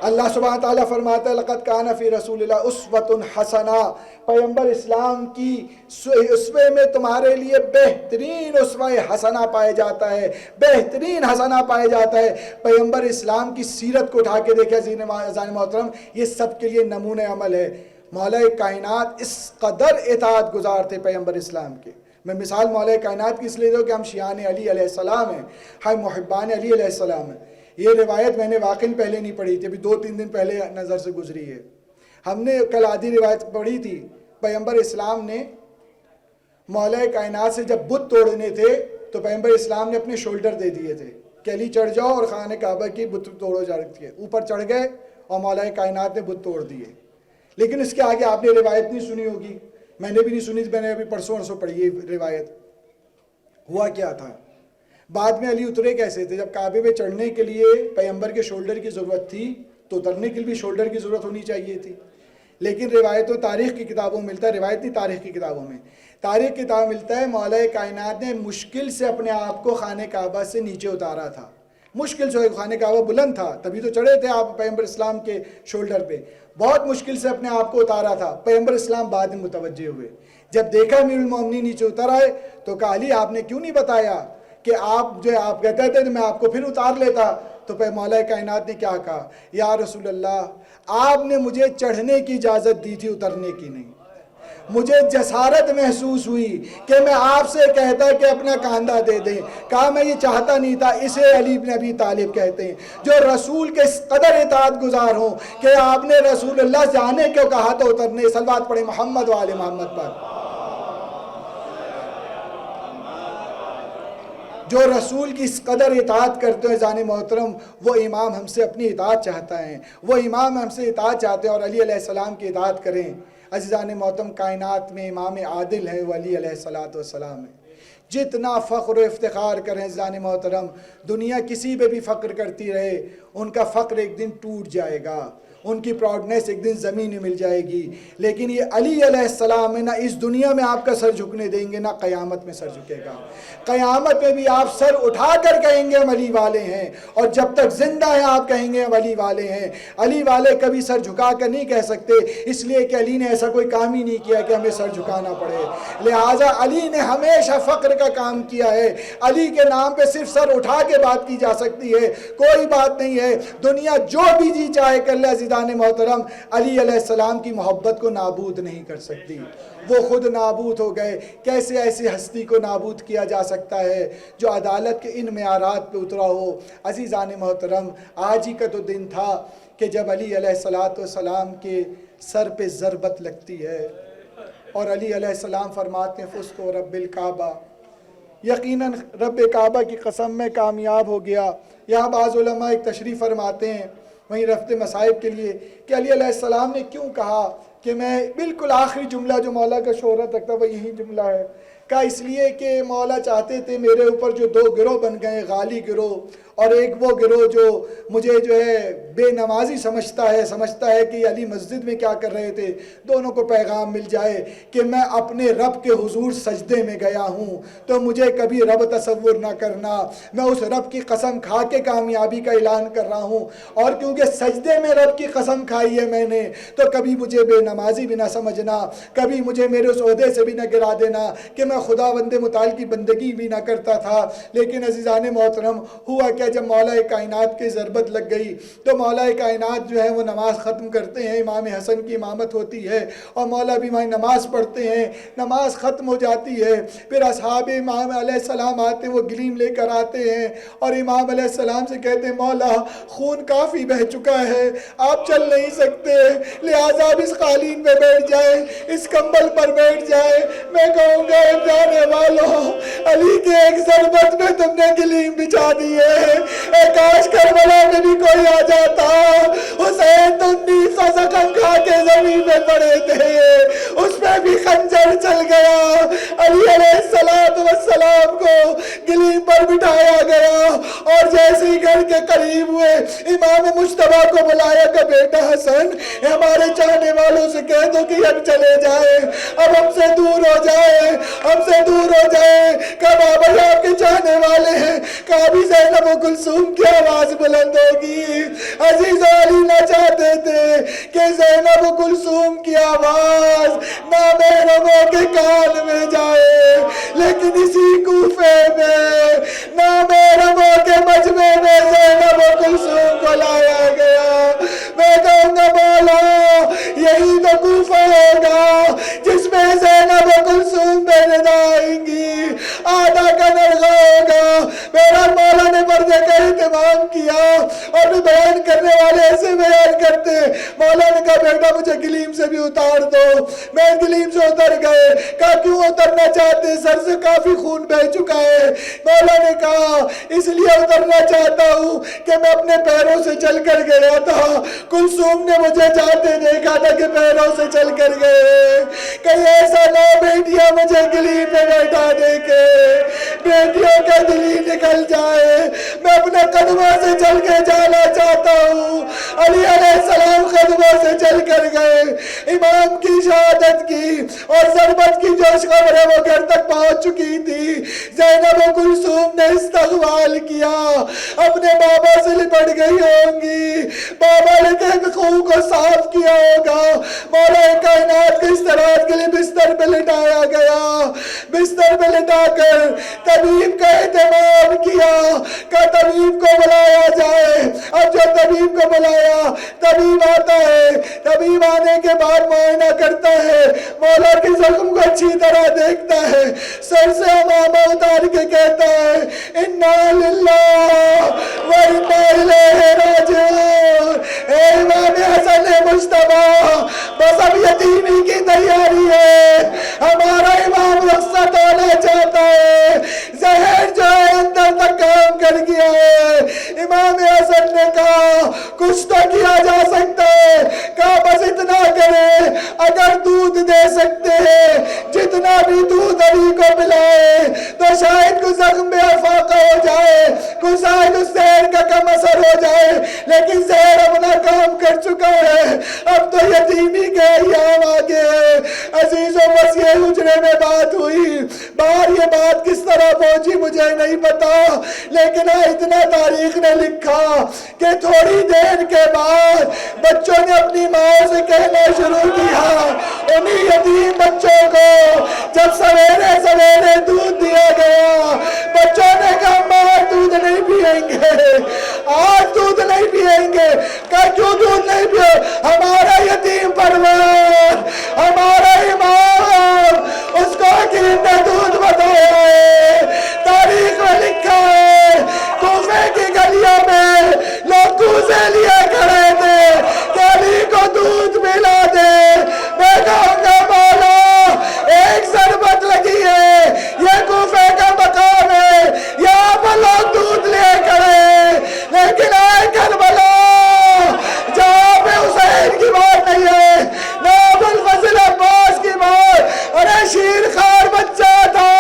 اللہ سبحانہ تعالیٰ فرماتا ہے لقد کان فی رسول اللہ اسوۃ حسنہ، پیغمبر اسلام کی اسوے میں تمہارے لیے بہترین اسوہ حسنہ پائے جاتا ہے، بہترین حسنہ پائے جاتا ہے۔ پیغمبر اسلام کی سیرت کو اٹھا کے دیکھیں عزیزان محترم، یہ سب کے لیے نمونہ عمل ہے۔ مولا کائنات اس قدر اطاعت گزار تھے پیغمبر اسلام کے۔ میں مثال مولا کائنات کی اس لیے دوں کہ ہم شیعان علی علیہ السلام ہیں، ہم محبان علی علیہ السلام ہیں۔ یہ روایت میں نے واقعی پہلے نہیں پڑھی تھی، ابھی 2-3 دن پہلے نظر سے گزری ہے۔ ہم نے کل آدھی روایت پڑھی تھی، پیغمبر اسلام نے مولا کائنات سے جب بت توڑنے تھے تو پیغمبر اسلام نے اپنے شولڈر دے دیے تھے کہ علی چڑھ جاؤ اور خانہ کعبہ کی بت توڑو جا رکھی ہے۔ اوپر چڑھ گئے اور مولا کائنات نے بت توڑ دیے۔ لیکن اس کے آگے آپ نے روایت نہیں سنی ہوگی، میں نے بھی نہیں سنی، میں نے ابھی پرسوں پڑھی یہ روایت۔ ہوا کیا تھا؟ بعد میں علی اترے کیسے تھے؟ جب کعبے پہ چڑھنے کے لیے پیغمبر کے شولڈر کی ضرورت تھی تو اترنے کے لیے بھی شولڈر کی ضرورت ہونی چاہیے تھی۔ لیکن روایت و تاریخ کی کتابوں میں ملتا ہے، روایت نہیں تاریخ کی کتابوں میں، تاریخ کی کتاب ملتا ہے مولا کائنات نے مشکل سے اپنے آپ کو خانہ کعبہ سے نیچے اتارا تھا، مشکل سے۔ خانہ کعبہ بلند تھا تبھی تو چڑھے تھے آپ پیغمبر اسلام کے شولڈر پہ، بہت مشکل سے اپنے آپ کو اتارا تھا۔ پیغمبر اسلام بعد میں متوجہ ہوئے، جب دیکھا امیر المومنین نیچے اتر آئے تو کہا علی آپ نے کیوں نہیں بتایا کہ آپ جو آپ کہتے تھے میں آپ کو پھر اتار لیتا. تو پھر مولا کائنات نے کیا کہا, یا رسول اللہ آپ نے مجھے چڑھنے کی اجازت دی تھی, اترنے کی نہیں. مجھے جسارت محسوس ہوئی کہ میں آپ سے کہتا کہ اپنا کاندھا دے دیں. کہا میں یہ چاہتا نہیں تھا. اسے علی بن ابی طالب کہتے ہیں جو رسول کے اس قدر اطاعت گزار ہوں کہ آپ نے رسول اللہ جانے کو کہا تو اترنے. صلوات پڑھیں محمد و آل محمد پر. جو رسول کی اس قدر اطاعت کرتے ہیں جان محترم, وہ امام ہم سے اپنی اطاعت چاہتا ہے, وہ امام ہم سے اطاعت چاہتے ہیں, اور علی علیہ السلام کی اطاعت کریں. عزیزان محترم, کائنات میں امام عادل ہے وہ علی علیہ السلام ہے. جتنا فخر و افتخار کریں عزیزان محترم, دنیا کسی پہ بھی فخر کرتی رہے, ان کا فخر ایک دن ٹوٹ جائے گا, ان کی پراؤڈنیس ایک دن زمین میں مل جائے گی. لیکن یہ علی علیہ السلام ہے, نہ اس دنیا میں آپ کا سر جھکنے دیں گے, نہ قیامت میں سر جھکے گا. قیامت میں بھی آپ سر اٹھا کر کہیں گے ہم علی والے ہیں, اور جب تک زندہ ہیں آپ کہیں گے ہم علی والے ہیں. علی والے کبھی سر جھکا کر نہیں کہہ سکتے, اس لیے کہ علی نے ایسا کوئی کام ہی نہیں کیا کہ ہمیں سر جھکانا پڑے. لہٰذا علی نے ہمیشہ فخر کا کام کیا ہے. علی کے نام پہ صرف سر اٹھا کے بات کی جا سکتی ہے, کوئی بات نہیں ہے. دنیا جو بھی جی چاہے کر لے, عزیزان محترم علی علیہ السلام کی محبت کو نابود نہیں کر سکتی. وہ خود نابود ہو گئے. کیسے ایسی ہستی کو نابود کیا جا سکتا ہے جو عدالت کے ان معیارات پہ اترا ہو. عزیزان محترم, آج ہی کا تو دن تھا کہ جب علی علیہ السلام کے سر پہ ضربت لگتی ہے, اور علی علیہ السلام فرماتے ہیں فزت رب الکعبہ, یقیناً رب کعبہ کی قسم میں کامیاب ہو گیا. یہاں بعض علماء ایک تشریح فرماتے ہیں وہیں رفت مصائب کے لیے کہ علی علیہ السلام نے کیوں کہا کہ میں بالکل آخری جملہ جو مولا کا شہرت رکھتا وہ یہی جملہ ہے. کہا اس لیے کہ مولا چاہتے تھے میرے اوپر جو دو گروہ بن گئے, غالی گروہ اور ایک وہ گروہ جو مجھے جو ہے بے نمازی سمجھتا ہے کہ علی مسجد میں کیا کر رہے تھے, دونوں کو پیغام مل جائے کہ میں اپنے رب کے حضور سجدے میں گیا ہوں, تو مجھے کبھی رب تصور نہ کرنا, میں اس رب کی قسم کھا کے کامیابی کا اعلان کر رہا ہوں. اور کیونکہ سجدے میں رب کی قسم کھائی ہے میں نے, تو کبھی مجھے بے نمازی بھی نہ سمجھنا, کبھی مجھے میرے اس عہدے سے بھی نہ گرا دینا کہ میں خدا بند متعال کی بندگی بھی نہ کرتا تھا. لیکن عزیزان محترم, ہوا کہ جب مولا کائنات کی ضربت لگ گئی تو مولا کائنات جو ہے وہ نماز ختم کرتے ہیں. امام حسن کی امامت ہوتی ہے اور مولا بھی وہاں نماز پڑھتے ہیں. نماز ختم ہو جاتی ہے, پھر اصحاب امام علیہ السلام آتے ہیں, وہ گلیم لے کر آتے ہیں اور امام علیہ السلام سے کہتے ہیں مولا خون کافی بہہ چکا ہے, آپ چل نہیں سکتے, لہٰذا آپ اس قالین پہ بیٹھ جائیں, اس کمبل پر بیٹھ جائیں. میں کہوں گا جانے والوں, علی کے ایک ضربت میں تم نے گلیم بچھا دیے. کاش کربلا میں بھی کوئی آ جاتا. حسین تو 19 زخم کھا کے زمین میں پڑے تھے, اس پہ بھی خنجر چل گیا. علی علیہ السلام کو گلیم پر بٹھایا گیا اور جیسے ہی گھر کے قریب ہوئے امام مجتبیٰ کو بلایا کہ بیٹا حسن ہمارے چاہنے والوں سے کہہ دو کہ اب چلے جائے, اب ہم سے دور ہو جائے, ہم سے دور ہو جائے. کہ بابا آپ کے چاہنے والے ہیں, کہا بھی زینب و کلثوم کی آواز بلند ہوگی. عزیز علی نہ چاہتے تھے کہ زینب و کلثوم کی آواز نامحرموں کے کان میں جائے, لیکن اسی کوفے میں نامحرموں کے مجمع میں زینب و کلثوم کو لایا گیا. میں کہوں گا مولا یہی تو کوفہ ہوگا جس میں زینب و کلثوم بے آئیں گی, آدھا کا نرغہ ہوگا. میرا مولا نے پردے کا اہتمام کیا اور بھی بیان کرنے والے ایسے بیان کرتے. مولا نے کہا بیٹا مجھے گلیم سے بھی اتار دو. میں گلیم سے اتر گئے. کہا کیوں اترنا چاہتے, سر سے کافی خون بہ چکا ہے. مولا نے کہا اس لیے اترنا چاہتا ہوں کہ میں اپنے پیروں سے چل کر گیا تھا, کلثوم نے مجھے جاتے دیکھا تھا کہ پیروں سے چل کر گئے. کہیں ایسا نہ بیٹیاں مجھے گلیم میں بیٹھا دیکھے, بیٹیوں کا دلی نکل جائے. میں اپنے قدموں سے چل کے جانا چاہتا ہوں. علی علیہ السلام قدموں سے چل کر گئے. امام کی شہادت کی اور ضربت کی جوش خبر ہے وہ گھر تک پہنچ چکی تھی. زینب و کلثوم نے استقبال کیا, اپنے بابا سے لپٹ گئی ہوں گی. بابا نے کہ خون کو صاف کیا ہوگا. مولا کائنات کے استراحت کے لیے بستر پہ لٹایا گیا. بستر بستر میں لٹا کر طبیب کا اہتمام کیا کہ طبیب کو بلایا جائے. اب جو طبیب کو بلایا, طبیب آتا ہے, طبیب آنے کے بعد معائنہ کرتا ہے, مولا کے زخم کو اچھی طرح دیکھتا ہے, سر سے امامہ اتار کے کہتا ہے انا للہ و انا الیہ راجعون. اے امام حسن مجتبیٰ, بس اب یتیمی کی تیاری ہے, ہمارا امام رخصت ہونا چاہتا ہے, زہر جو ہے اندر تک کام کر گیا ہے. امام حسن نے کہا کچھ تو کیا جا سکتا ہے, کہا بس اتنا کرے, اگر دودھ دے سکتے ہیں, جتنا بھی دودھ علی کو پلائے تو شاید کچھ زخم میں افاقہ ہو جائے, کچھ شاید اس زہر کا کم اثر ہو جائے, لیکن زہر اپنا کام کر چکا ہے, اب تو یتیمی کے ایام آگے ہے. عزیزوں بس یہ حجرے میں بات ہوئی, باہر یہ بات کس طرح پہنچی مجھے نہیں پتا, لیکن اتنا تاریخ نے لکھا کہ تھوڑی دیر کے بعد بچوں نے اپنی ماں سے کہنا شروع کیا, انہی یتیم بچوں کو جب سویرے سویرے دودھ دیا گیا, بچوں نے کہا ماں دودھ نہیں پیئیں گے, آج دودھ نہیں پیئیں گے. کہا کیوں دودھ نہیں پیئے؟ ہمارا یتیم پرور, ہمارا امام, اس کو حکیم نے دودھ بتایا ہے. تاریخ میں لکھا ہے کوفے کی گلیوں میں لوگ کوزے لیے کھڑے تھے کہ علی کو دودھ ملا دے. میں کہوں گا مولا ایک ضربت لگی ہے, یہ کوفے کا مقام ہے, یہاں پر لوگ دودھ لیے کھڑے, لیکن آئے کربلا جہاں پہ حسین کی بات نہیں ہے, نہ ابوالفضل عباس کی بات. ارے شیر خار بچہ تھا,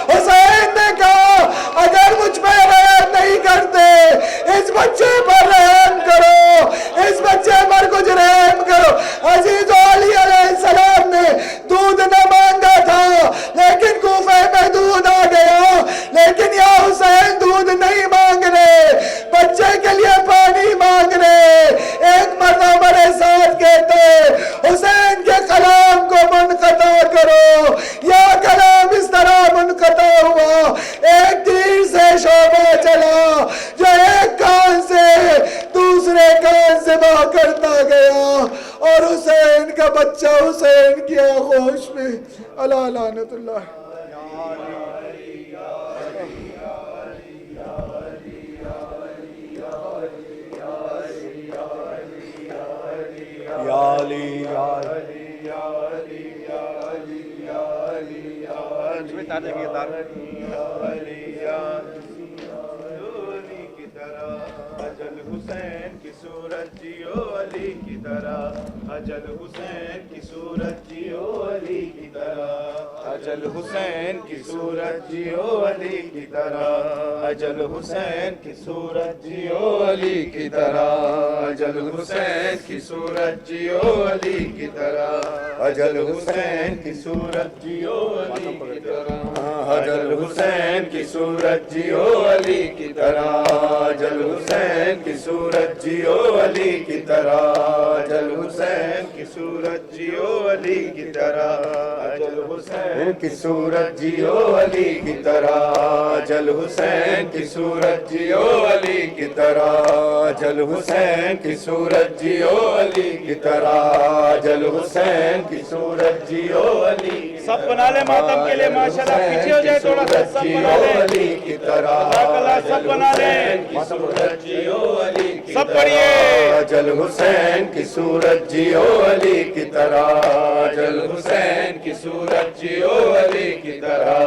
حسین نے کہا اگر مجھ پہ رحم نہیں کرتے اس بچے پر رحم کرو, اس بچے پر کچھ رحم کرو. عزیز علی علیہ السلام نے دودھ نہ مانگا تھا, لیکن کوفے میں دودھ آ گیا, لیکن یا حسین دودھ نہیں مانگ رہے, بچے کے لیے پانی مانگ رہے. ایک مرتبہ میرے ساتھ کہتے حسین کے کلام کو منقطع کرو, یا کلام اس طرح منقطع ہوا, ایک تیر سے شعبہ چلا جو ایک کان سے دوسرے کان سے باہ کرتا گیا, اور حسین کا بچہ حسین کی آغوش میں. اللہ لعنت اللہ. یا علی اجل حسین کی صورت جیو علی کی طرح, اجل حسین کی صورت جیو علی کی طرح, اجل حسین کی صورت جیو علی کی طرح, اجل حسین کی صورت جیو علی کی طرح, اجل حسین کی صورت جیو علی کی طرح, اجل حسین کی صورت جیو علی کی طرح, اجل حسین کی صورت جیو علی کی طرح, اجل حسین کی صورت جیو علی کی طرح, اجل حسین کی صورت جیو علی کی طرح, اجل حسین کی صورت جیو علی کی طرح, اجل حسین کی صورت جیو علی کی طرح, اجل حسین کی صورت جیو علی کی طرح, اجل حسین کی صورت جیو علی. سب بنا لے ماتم کے لیے ماشاءاللہ, پیچھے ہو جائے تھوڑا سا, سب بنا لے علی کی طرح, سب بنا لے, سب پڑھیے. اجل حسین کی صورت جیو علی کی طرح, اجل حسین کی صورت جیو علی کی طرح,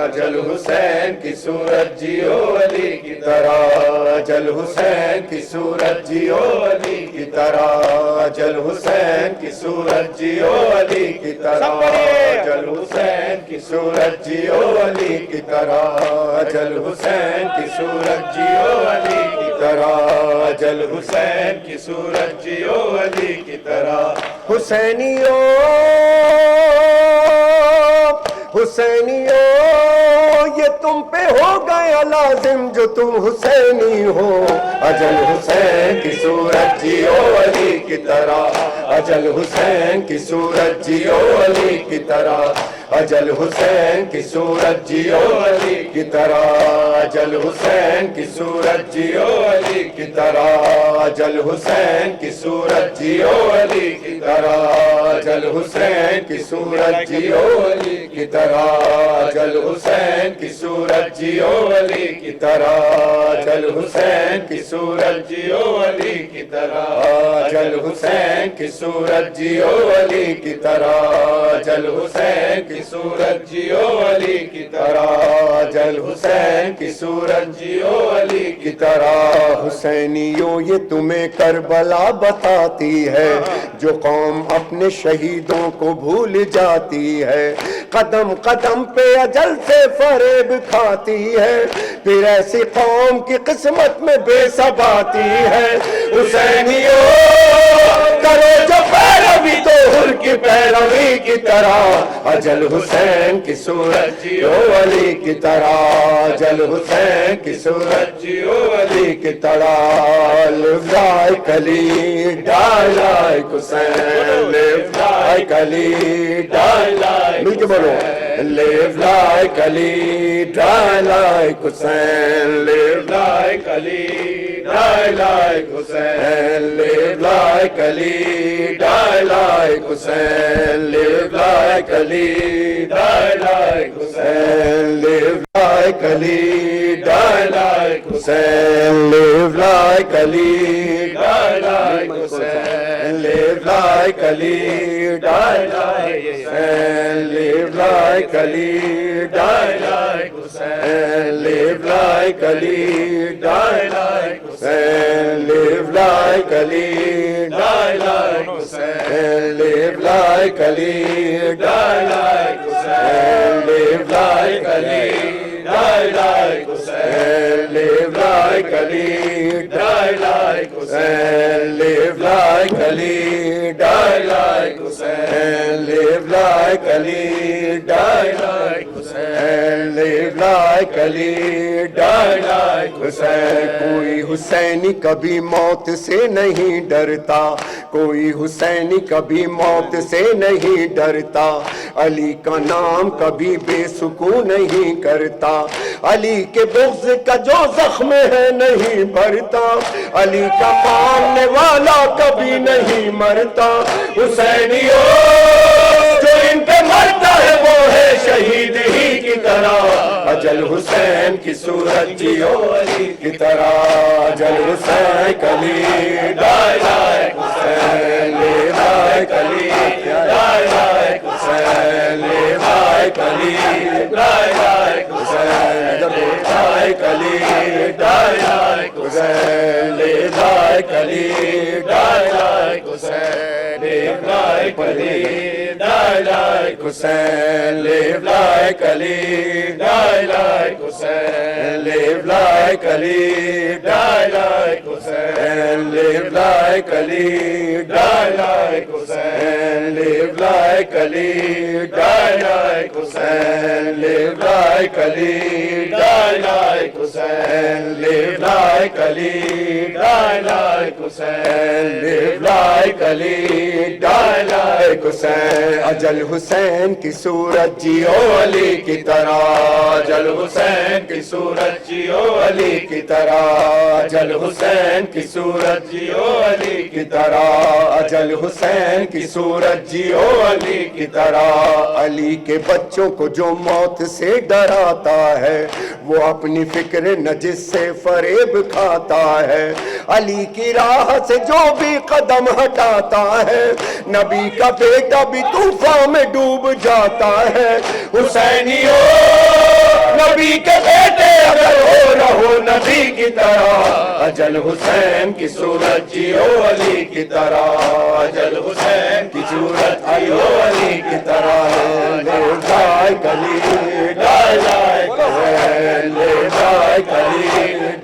اجل حسین کی صورت جیو علی کی طرح, اجل حسین کی صورت جیو علی کی طرح, اجل حسین کی صورت جیو علی کی طرح, اجل حسین کی صورت جیو علی کی طرح, اجل حسین کی صورت جیو علی کی طرح, اجل حسین کی صورت جیو علی کی طرح. حسینیوں حسینیوں یہ تم پہ ہو گیا لازم جو تم حسینی ہو, اجل حسین کی صورت جیو علی کی طرح, اجل حسین کی صورت جیو علی کی طرح اجل حسین کی صورت جیو علی کی طرح اجل حسین کی صورت جیو علی کی طرح اجل حسین کی صورت جیو علی کی طرح اجل حسین کی صورت جیو علی کی طرح اجل حسین کی صورت جیو علی کی طرح اجل حسین کی صورت جیو علی کی طرح اجل حسین کی صورت جیو علی کی طرح اجل حسین کی صورت جیو علی کی طرح اجل حسین کی صورت جیو علی کی طرح حسینیوں یہ تمہیں کربلا بتاتی ہے جو قوم اپنے شہیدوں کو بھول جاتی ہے قدم قدم پہ اجل سے فریب کھاتی ہے پھر ایسی قوم کی قسمت میں بے سب آتی ہے حسینیوں کرو جو پیروی تو حر کی پیروی کی طرح اجل حسین کی صورت جیو علی کی طرح اجل حسین کی صورت جیو علی کی طرح live like Ali die like Hussein live like Ali die like مل کے بولو live like Ali die like Hussein live like Ali die like Hussein live like Ali die like Hussein live like Ali die like Hussein live like Ali die like Hussein live like Ali die like Hussein live like Ali die like Hussein live like Ali die like Hussein live like Ali die like Hussein live like Ali die like Hussein live like Ali die like Hussein live like Ali die like Hussein live like Ali die like Hussein live like Ali die like Hussein live like Ali die like Hussein live like Ali die like Hussein کوئی حسینی کبھی موت سے نہیں ڈرتا کوئی حسینی کبھی موت سے نہیں ڈرتا علی کا نام کبھی بے سکون نہیں کرتا علی کے بغض کا جو زخم ہے نہیں بھرتا علی کا ماننے والا کبھی نہیں مرتا حسینیوں جو ان پہ مرتا ہے وہ ہے شہید ہی کی طرح اجل حسین کی صورت جیو علی کی طرح اجل حسین علی die like Hussein live like Ali die like Hussein live like Ali die like Hussein live like Ali die like Hussein live like Ali die like Hussein live like Ali die like Hussein live like Ali die like Hussein live like Ali die like Hussein live like Ali die like Hussein live like Ali die like Hussein live like Ali die like Hussein live like Ali die like Hussein live like Ali die like Hussein اجل حسین کی صورت جیو علی کی طرح اجل حسین کی صورت جیو علی کی طرح اجل حسین کی صورت جیو علی کی طرح اجل حسین کی صورت جیو علی کی طرح علی کے بچوں کو جو موت سے ڈراتا ہے وہ اپنی فکر نجس سے فریب کھاتا ہے علی کی راہ سے جو بھی قدم ہٹاتا ہے نبی کا بیٹا بھی طوفان میں ڈوب جاتا ہے حسینیوں نبی کے بیٹے اگر ہو رہو نبی کی طرح اجل حسین کی صورت جیو علی کی طرح اجل حسین کی صورت جیو علی کی طرح live like Ali die like Hussein live like Ali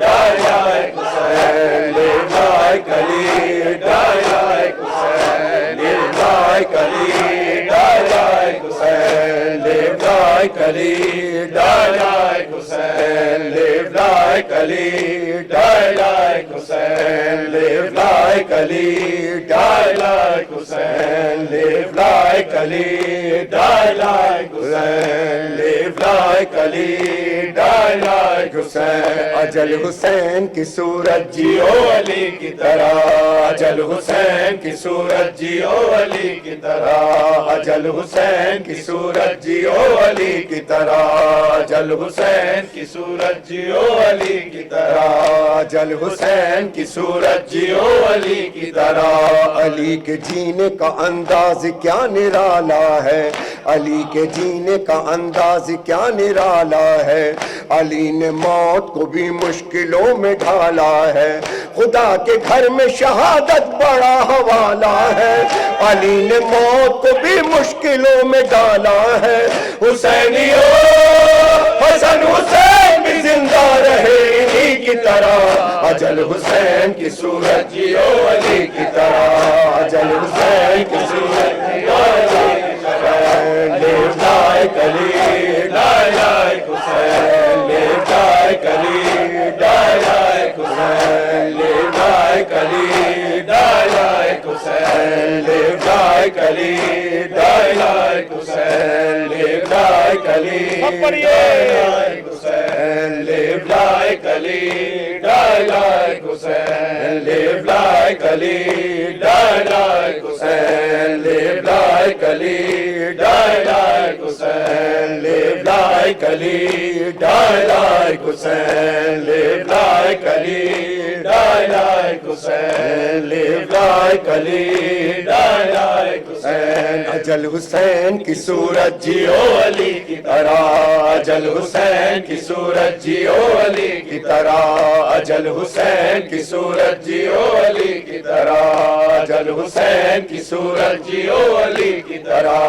die like Hussein live like Ali die like Hussein live like Ali die like Hussein live like like Ali, die like Hussein, live like Ali, die like Hussein, live like Ali, die like Hussein, live like Ali, die like Hussein, live like Ali, die like Hussein. اجل حسین کی صورت جیو علی کی طرح، اجل حسین کی صورت جیو علی کی طرح، اجل حسین کی صورت جیو علی کی طرح، اجل حسین کی صورت جیو علی کی طرح، اجل حسین کی صورت جیو علی کی طرح. علی کے جینے کا انداز کیا نرالا ہے، علی کے جینے کا انداز کیا نرالا ہے. علی نے موت کو بھی مشکلوں میں ڈھالا ہے، خدا کے گھر میں شہادت بڑا حوالہ ہے. علی نے موت کو بھی مشکلوں میں ڈالا ہے. حسینیو حسن حسین بھی زندہ رہے انہی کی طرح، اجل حسین کی صورت جیو علی کی طرح، اجل حسین کی صورت جیو علی کی طرح. Live like Ali, die like Hussein, live like Ali, die like Hussein, live like Ali, die like Hussein, live like Ali, die like Hussein, live like Ali, die like Hussein, live like Ali, die like Hussein, live like Ali, die like Hussein, live like Ali, die like Hussein, live like Ali, die like Hussein, live like Ali, die like Hussein, live like Ali, die like Hussein. اجل حسین کی صورت جیو علی کی طرح، اجل حسین کی صورت جیو علی کی طرح، اجل حسین کی صورت جیو علی کی طرح، اجل حسین کی صورت جیو علی کی طرح،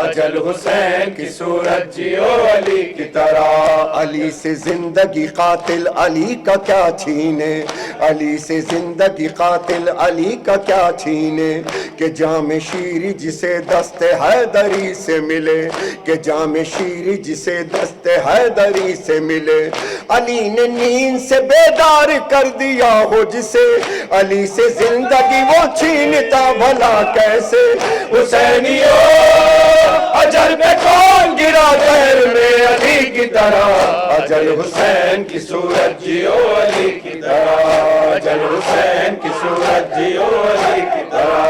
اجل حسین کی صورت جیو علی کی طرح. علی سے زندگی قاتل علی کا کیا چھینے، علی سے زندگی قاتل علی کا کیا چھینے. کہ جام شیری جسے دست حیدری سے ملے، کہ جام شیری جسے دست حیدری سے ملے. علی نے نیند سے بیدار کر دیا ہو جسے، علی سے زندگی وہ چھینتا بھلا کیسے. حسینیو اجل پہ کون گرا دہر میں علی کی طرح، اجل حسین کی صورت جیو علی کی طرح، اجل حسین کی صورت جیو علی کی طرح،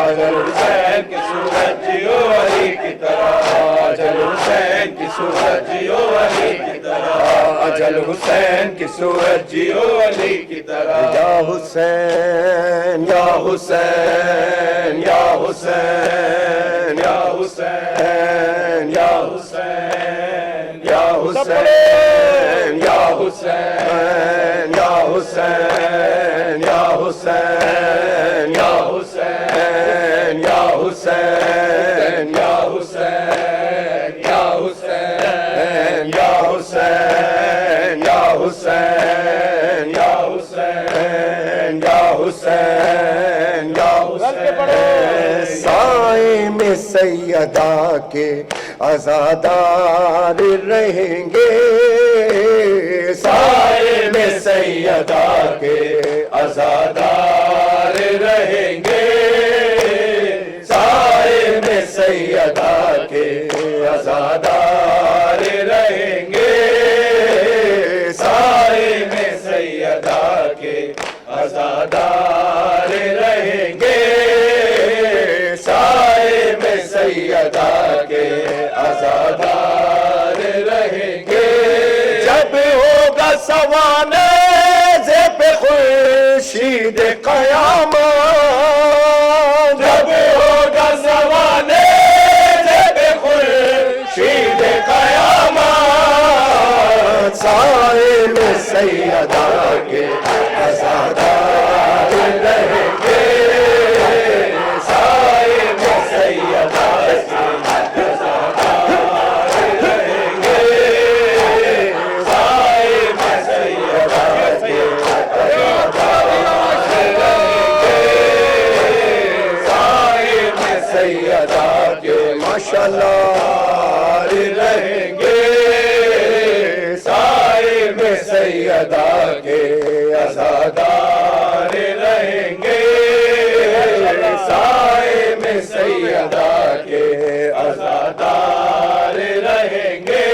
اجل حسین کی صورت جیو علی کی طرح، اجل حسین کی صورت جیو علی کی طرح، اجل حسین کی صورت جیو علی کی طرح. یا حسین یا حسین یا حسین یا حسین یا حسین یا حسین یا حسین یا حسین یا حسین یا حسین یا حسین یا حسین یا حسین یا حسین یا حسین یا حسین یا حسین یا حسین. سائے میں سیدہ کے عزادار رہیں گے، سائے میں سیدہ کے عزادار رہیں گے، سائے میں سیدہ کے عزادار رہیں گے، سائے میں سیدہ کے عزادار رہیں گے، سائے میں سیدہ کے عزادار رہیں گے. جب ہوگا سوانے پہ خورشید قیامت، جب ہوگا سوانے پہ خورشید قیامت، سائے میں سیدہ کے عزادار رہیں گے، سائے میں سیدہ کے عزادار رہیں گے، سائے میں سیدہ کے عزادار رہیں گے، سائے میں سیدہ کے ماشاءاللہ رہیں گے، سیدہ کے عزادار رہیں گے سائے میں سیدہ کے عزادار رہیں گے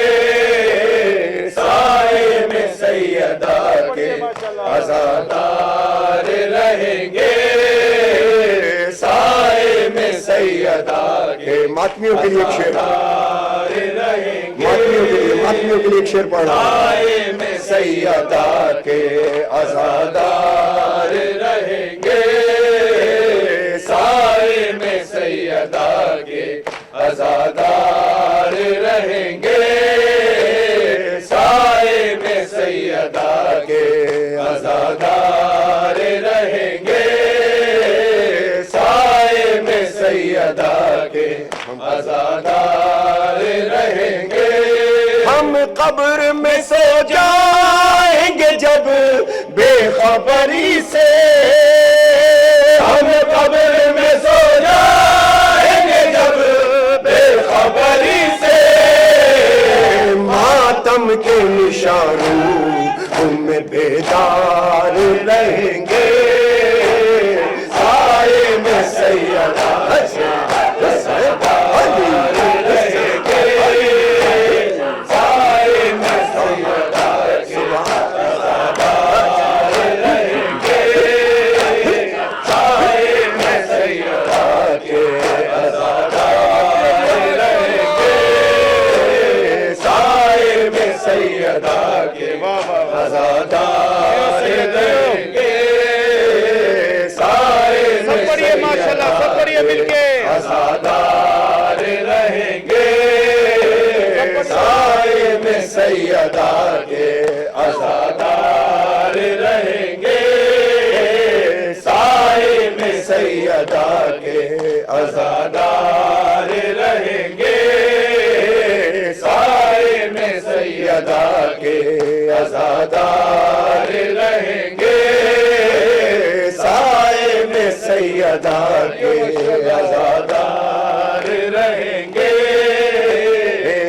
سائے میں سیدہ کے عزادار رہیں گے سائے میں سیدہ کے ماتمیوں کے لیے ایک شعر ماتمیوں کے لیے ایک شعر پڑھا سائے میں سیدہ کے عزادار رہیں گے سائے میں سیدہ کے عزادار رہیں گے سائے میں سیدہ کے عزادار رہیں گے سائے میں سیدہ کے عزادار رہیں گے ہم قبر میں سو جائیں گے جب بے خبری سے ہم قبر میں سو جائیں گے جب بے خبری سے ماتم کے نشانوں ہم میں بیدار رہیں گے سائے میں سیدہ عزادار رہیں گے سائے میں سیدہ کے عزادار رہیں گے سائے میں سیدہ کے عزادار رہیں گے سائے میں سیدہ کے عزادار رہیں گے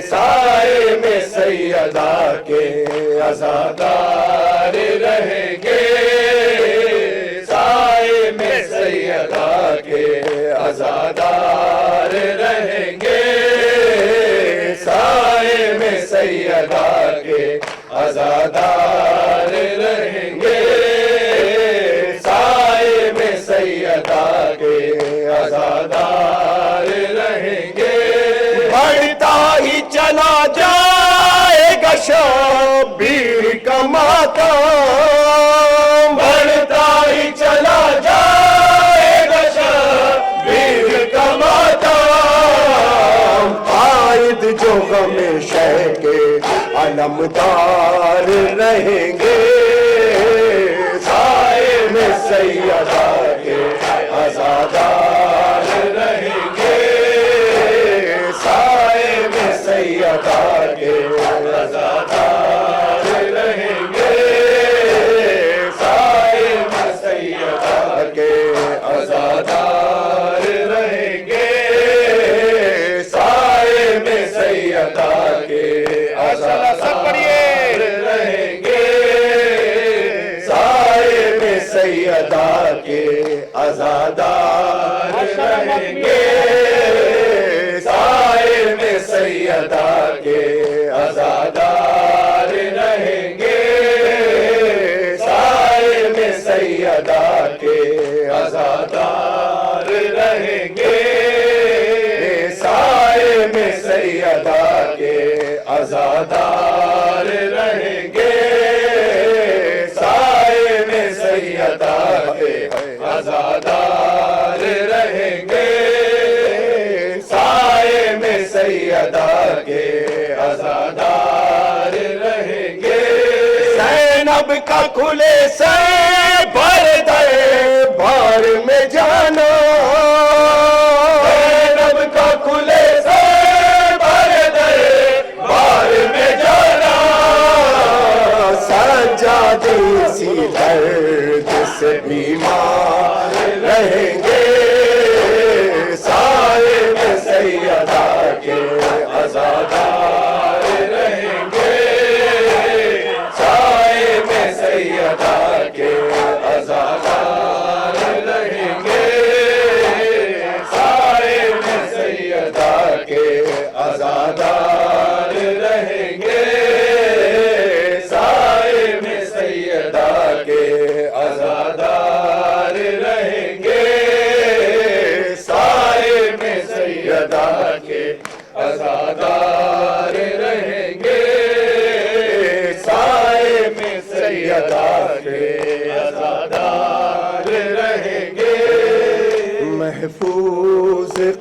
سائے میں سیدہ کے عزادار رہیں گے سائے میں سیدہ کے عزادار رہیں گے سائے میں سیدہ کے عزادار رہیں گے سائے میں سیدہ کے عزادار رہیں گے سائے میں سیدہ کے عزادار رہیں گے بڑھتا ہی چلا جائے گا شبیر کا ماتم بڑھتا ہی چلا جائے گا شبیر کا ماتم عائد جو غم شہ کے علمدار رہیں گے سائے میں سیدہ کے عزادار رہیں گے سائے میں سیدہ کے عزادار رہیں گے سائے میں سیدہ کے عزادار رہیں گے سائے میں سیدہ کے عزادار رہیں گے سائے میں سیدہ کے عزادار رہیں گے سائے میں سیدہ کے عزادار رہیں گے سائے میں سیدہ کے عزادار رہیں گے سائے میں سیدہ کے عزادار رہیں گے سائے میں سیدہ کے عزادار رہیں گے سائے میں سیدہ کے عزادار رہیں گے زینب کا کھلے سے بھر دے بھار میں جانا زینب کا کھلے سے بھر دے بھار میں جانا سجادے سی درد سے بیمار رہیں گے سائے میں سیدہ کے عزادار رہیں گے سائے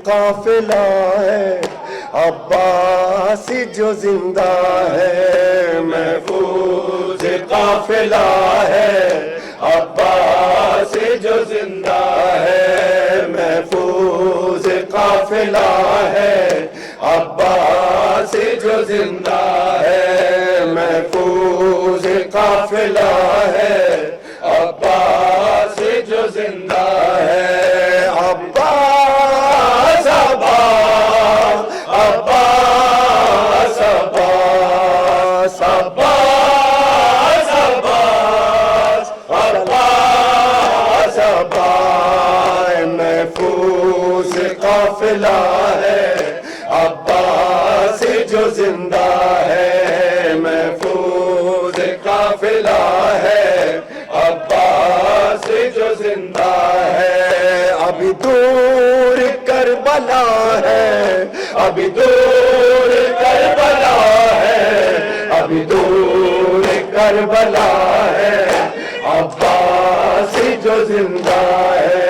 قافلہ ہے، عباس جو زندہ ہے، محفوظ قافلہ ہے، عباس جو زندہ ہے، محفوظ قافلہ ہے، عباس جو زندہ ہے، محفوظ قافلہ ہے، عباس جو زندہ ہے، عباس عباس عباس عباس عباس عباس عباس عباس محفوظ قافلہ ہے، عباس جو زندہ ہے، محفوظ قافلہ ہے، عباس جو زندہ ہے، ابھی دور کربلا ہے، ابھی دور کربلا ہے، ابھی دور کربلا ہے، عباس جو زندہ ہے،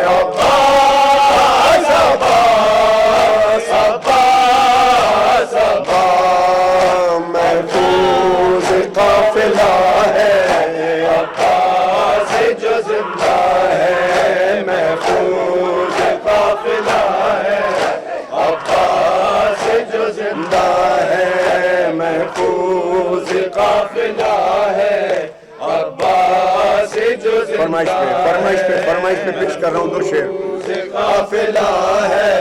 عباس عباس عباس عباس محفوظ قافلہ ہے، عباس جو زندہ ہے، محفوظ قافلہ ہے، عباس جو زندہ ہے، محفوظ قافلہ ہے، عباس جو زندہ ہے، فرمائش پہ پیش کر رہا ہوں 2 شعر، قافلہ ہے،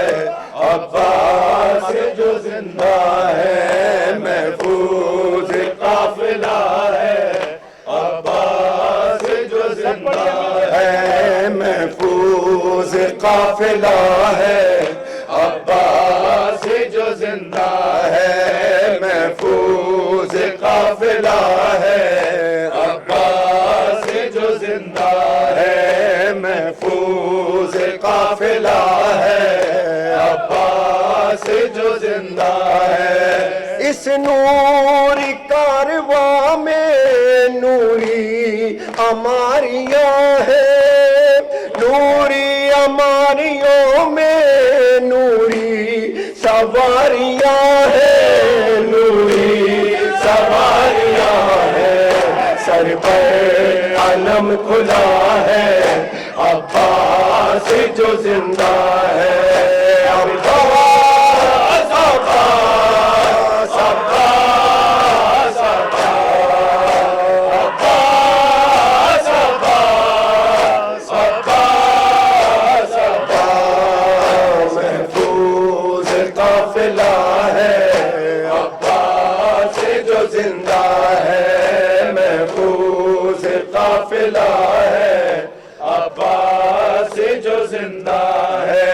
عباس جو زندہ ہے، محفوظ قافلہ ہے، عباس جو زندہ ہے، محفوظ قافلہ ہے، عباس جو زندہ ہے، محفوظ قافلہ ہے، عباس جو زندہ ہے، محفوظ قافلہ ہے، عباس جو زندہ ہے، اس نور کارواں میں نوری اماریاں ہے، نوری اماریوں میں نوری سواریاں ہے، نوری سواریاں ہے، سر پر علم کھلا ہے، عباس جو زندہ ہے، عباس عباس عباس عباس عباس عباس عباس محفوظ قافلہ ہے، عباس جو زندہ ہے، محفوظ قافلہ ہے، عباس جو زندہ ہے،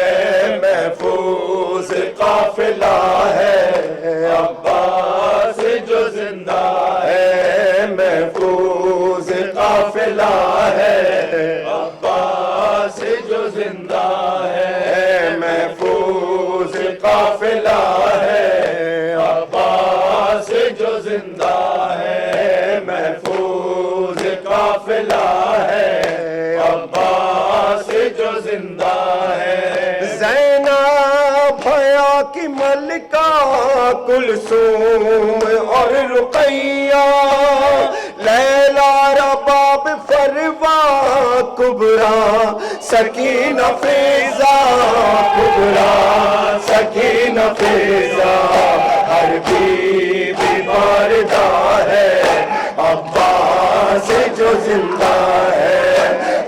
محفوظ قافلہ ہے، عباس جو زندہ ہے، محفوظ قافلہ ہے، عباس جو زندہ ہے، محفوظ قافلہ ہے، عباس جو زندہ ہے، محفوظ قافلہ ہے، عباس جو زندہ ہے، زینب بھیا کی ملکہ کلثوم اور رقیہ، لیلا رباب فروا کبرا سکینہ فیضا، کبرا سکینہ فیضا، ہر بی باردہ ہے، عباس جو زندہ ہے،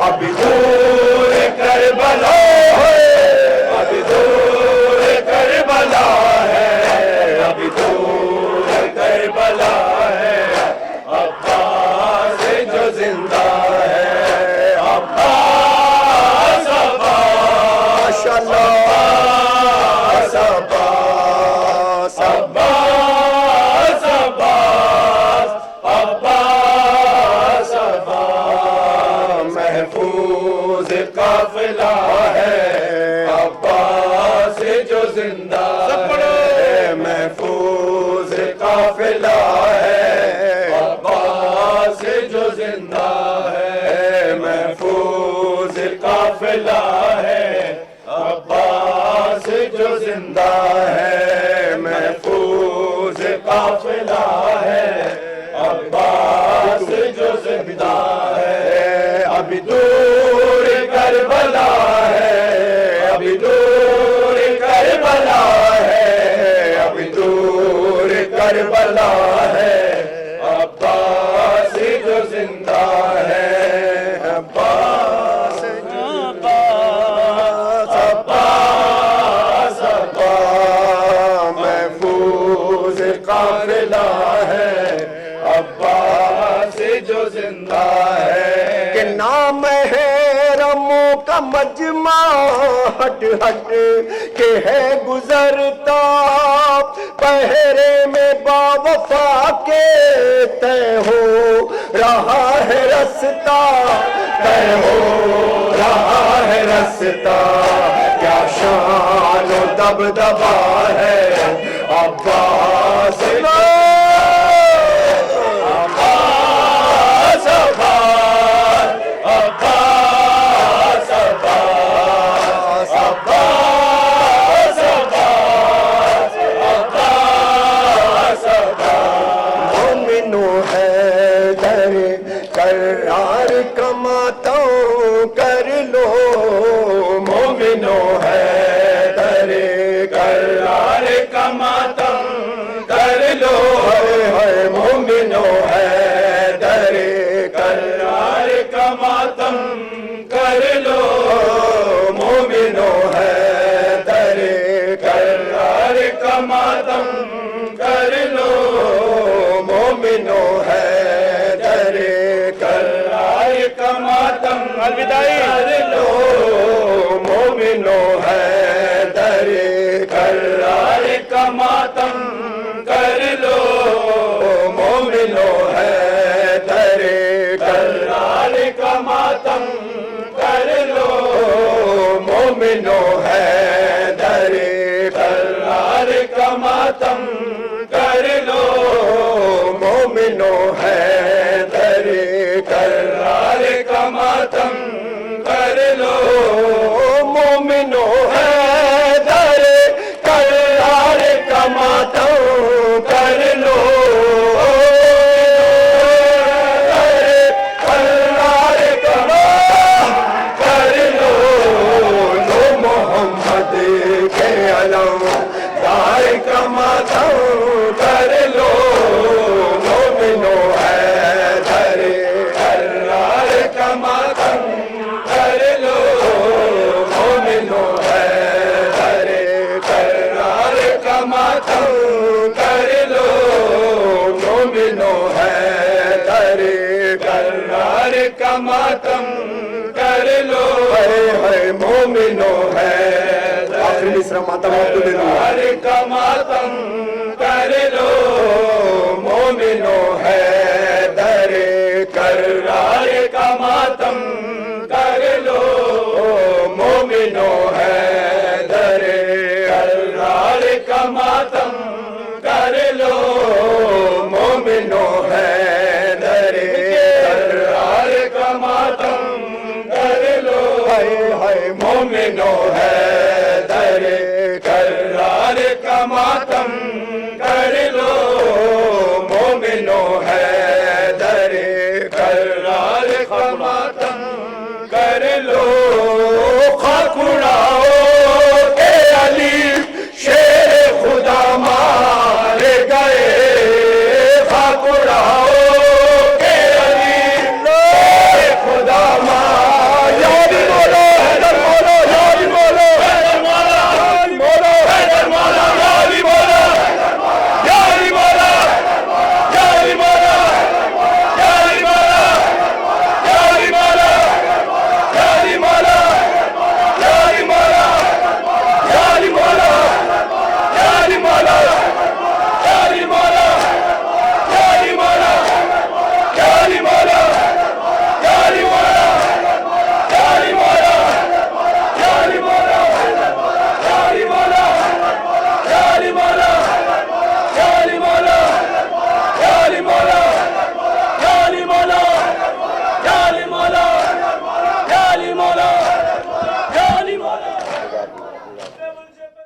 ابھی دور کربلا ہے، ابھی دور کربلا ہے، ابھی دور کربلا ہے، عباس جو زندہ ہے، عباس عباس عباس عباس عباس عباس عباس محفوظ قافلہ ہے، عباس جو زندہ ہے، محفوظ قافلہ ہے، عباس جو زندہ ہے، محفوظ قافلہ ہے، عباس عباس جو زندہ ہے، ابھی دور کربلا ہے، ابھی دور کربلا ہے، ابھی دور کربلا ہے، عباس جو زندہ ہے، عباس عباس عباس عباس محفوظ قافلہ ہے، عباس جو زندہ ہے، کہ نام ہے رموں کا مجمع ہٹ ہٹ کے ہے گزرتا، پہرے میں با وفا کے طے ہو رہا ہے رستہ، طے ہو رہا ہے رستہ، کیا شان و دبدبا ہے عباس کا، عباس عباس عباس عباس عباس عباس عباس عباس، مومنو ہے در قرار کا ماتم کر لو، مومنو ہے در قرار کا ماتم کر لو، مومنو ہے در قرار کا ماتم کر لو، مومنو ہے در قرار کا ماتم کر لو، مومنو ہے در قرار کا ماتم کر لو، مومنو ہے در قرار کا ماتم کر لو، مومنو ہے در قرار کا ماتم کر لو، مومنو ہے در قرار کا ماتم کر لو، مومنو ہے در قرار کا ماتم کر لو، مومنو ہے در قرار کا ماتم کر لو، قرار کا ماتم کر لو، لو محمد کے علم دار کا ماتم کر لو، مومنو ہے در قرار کا ماتم کر لو، مومنو ہے در قرار کا ماتم کر لو، مومنو ہے در قرار کا ماتم کر لو، ہے مومنو ہے آخری مصرع ماتم آپ کو دے دوں قرار کا ماتم کر لو، مومنو ہے در قرار کا ماتم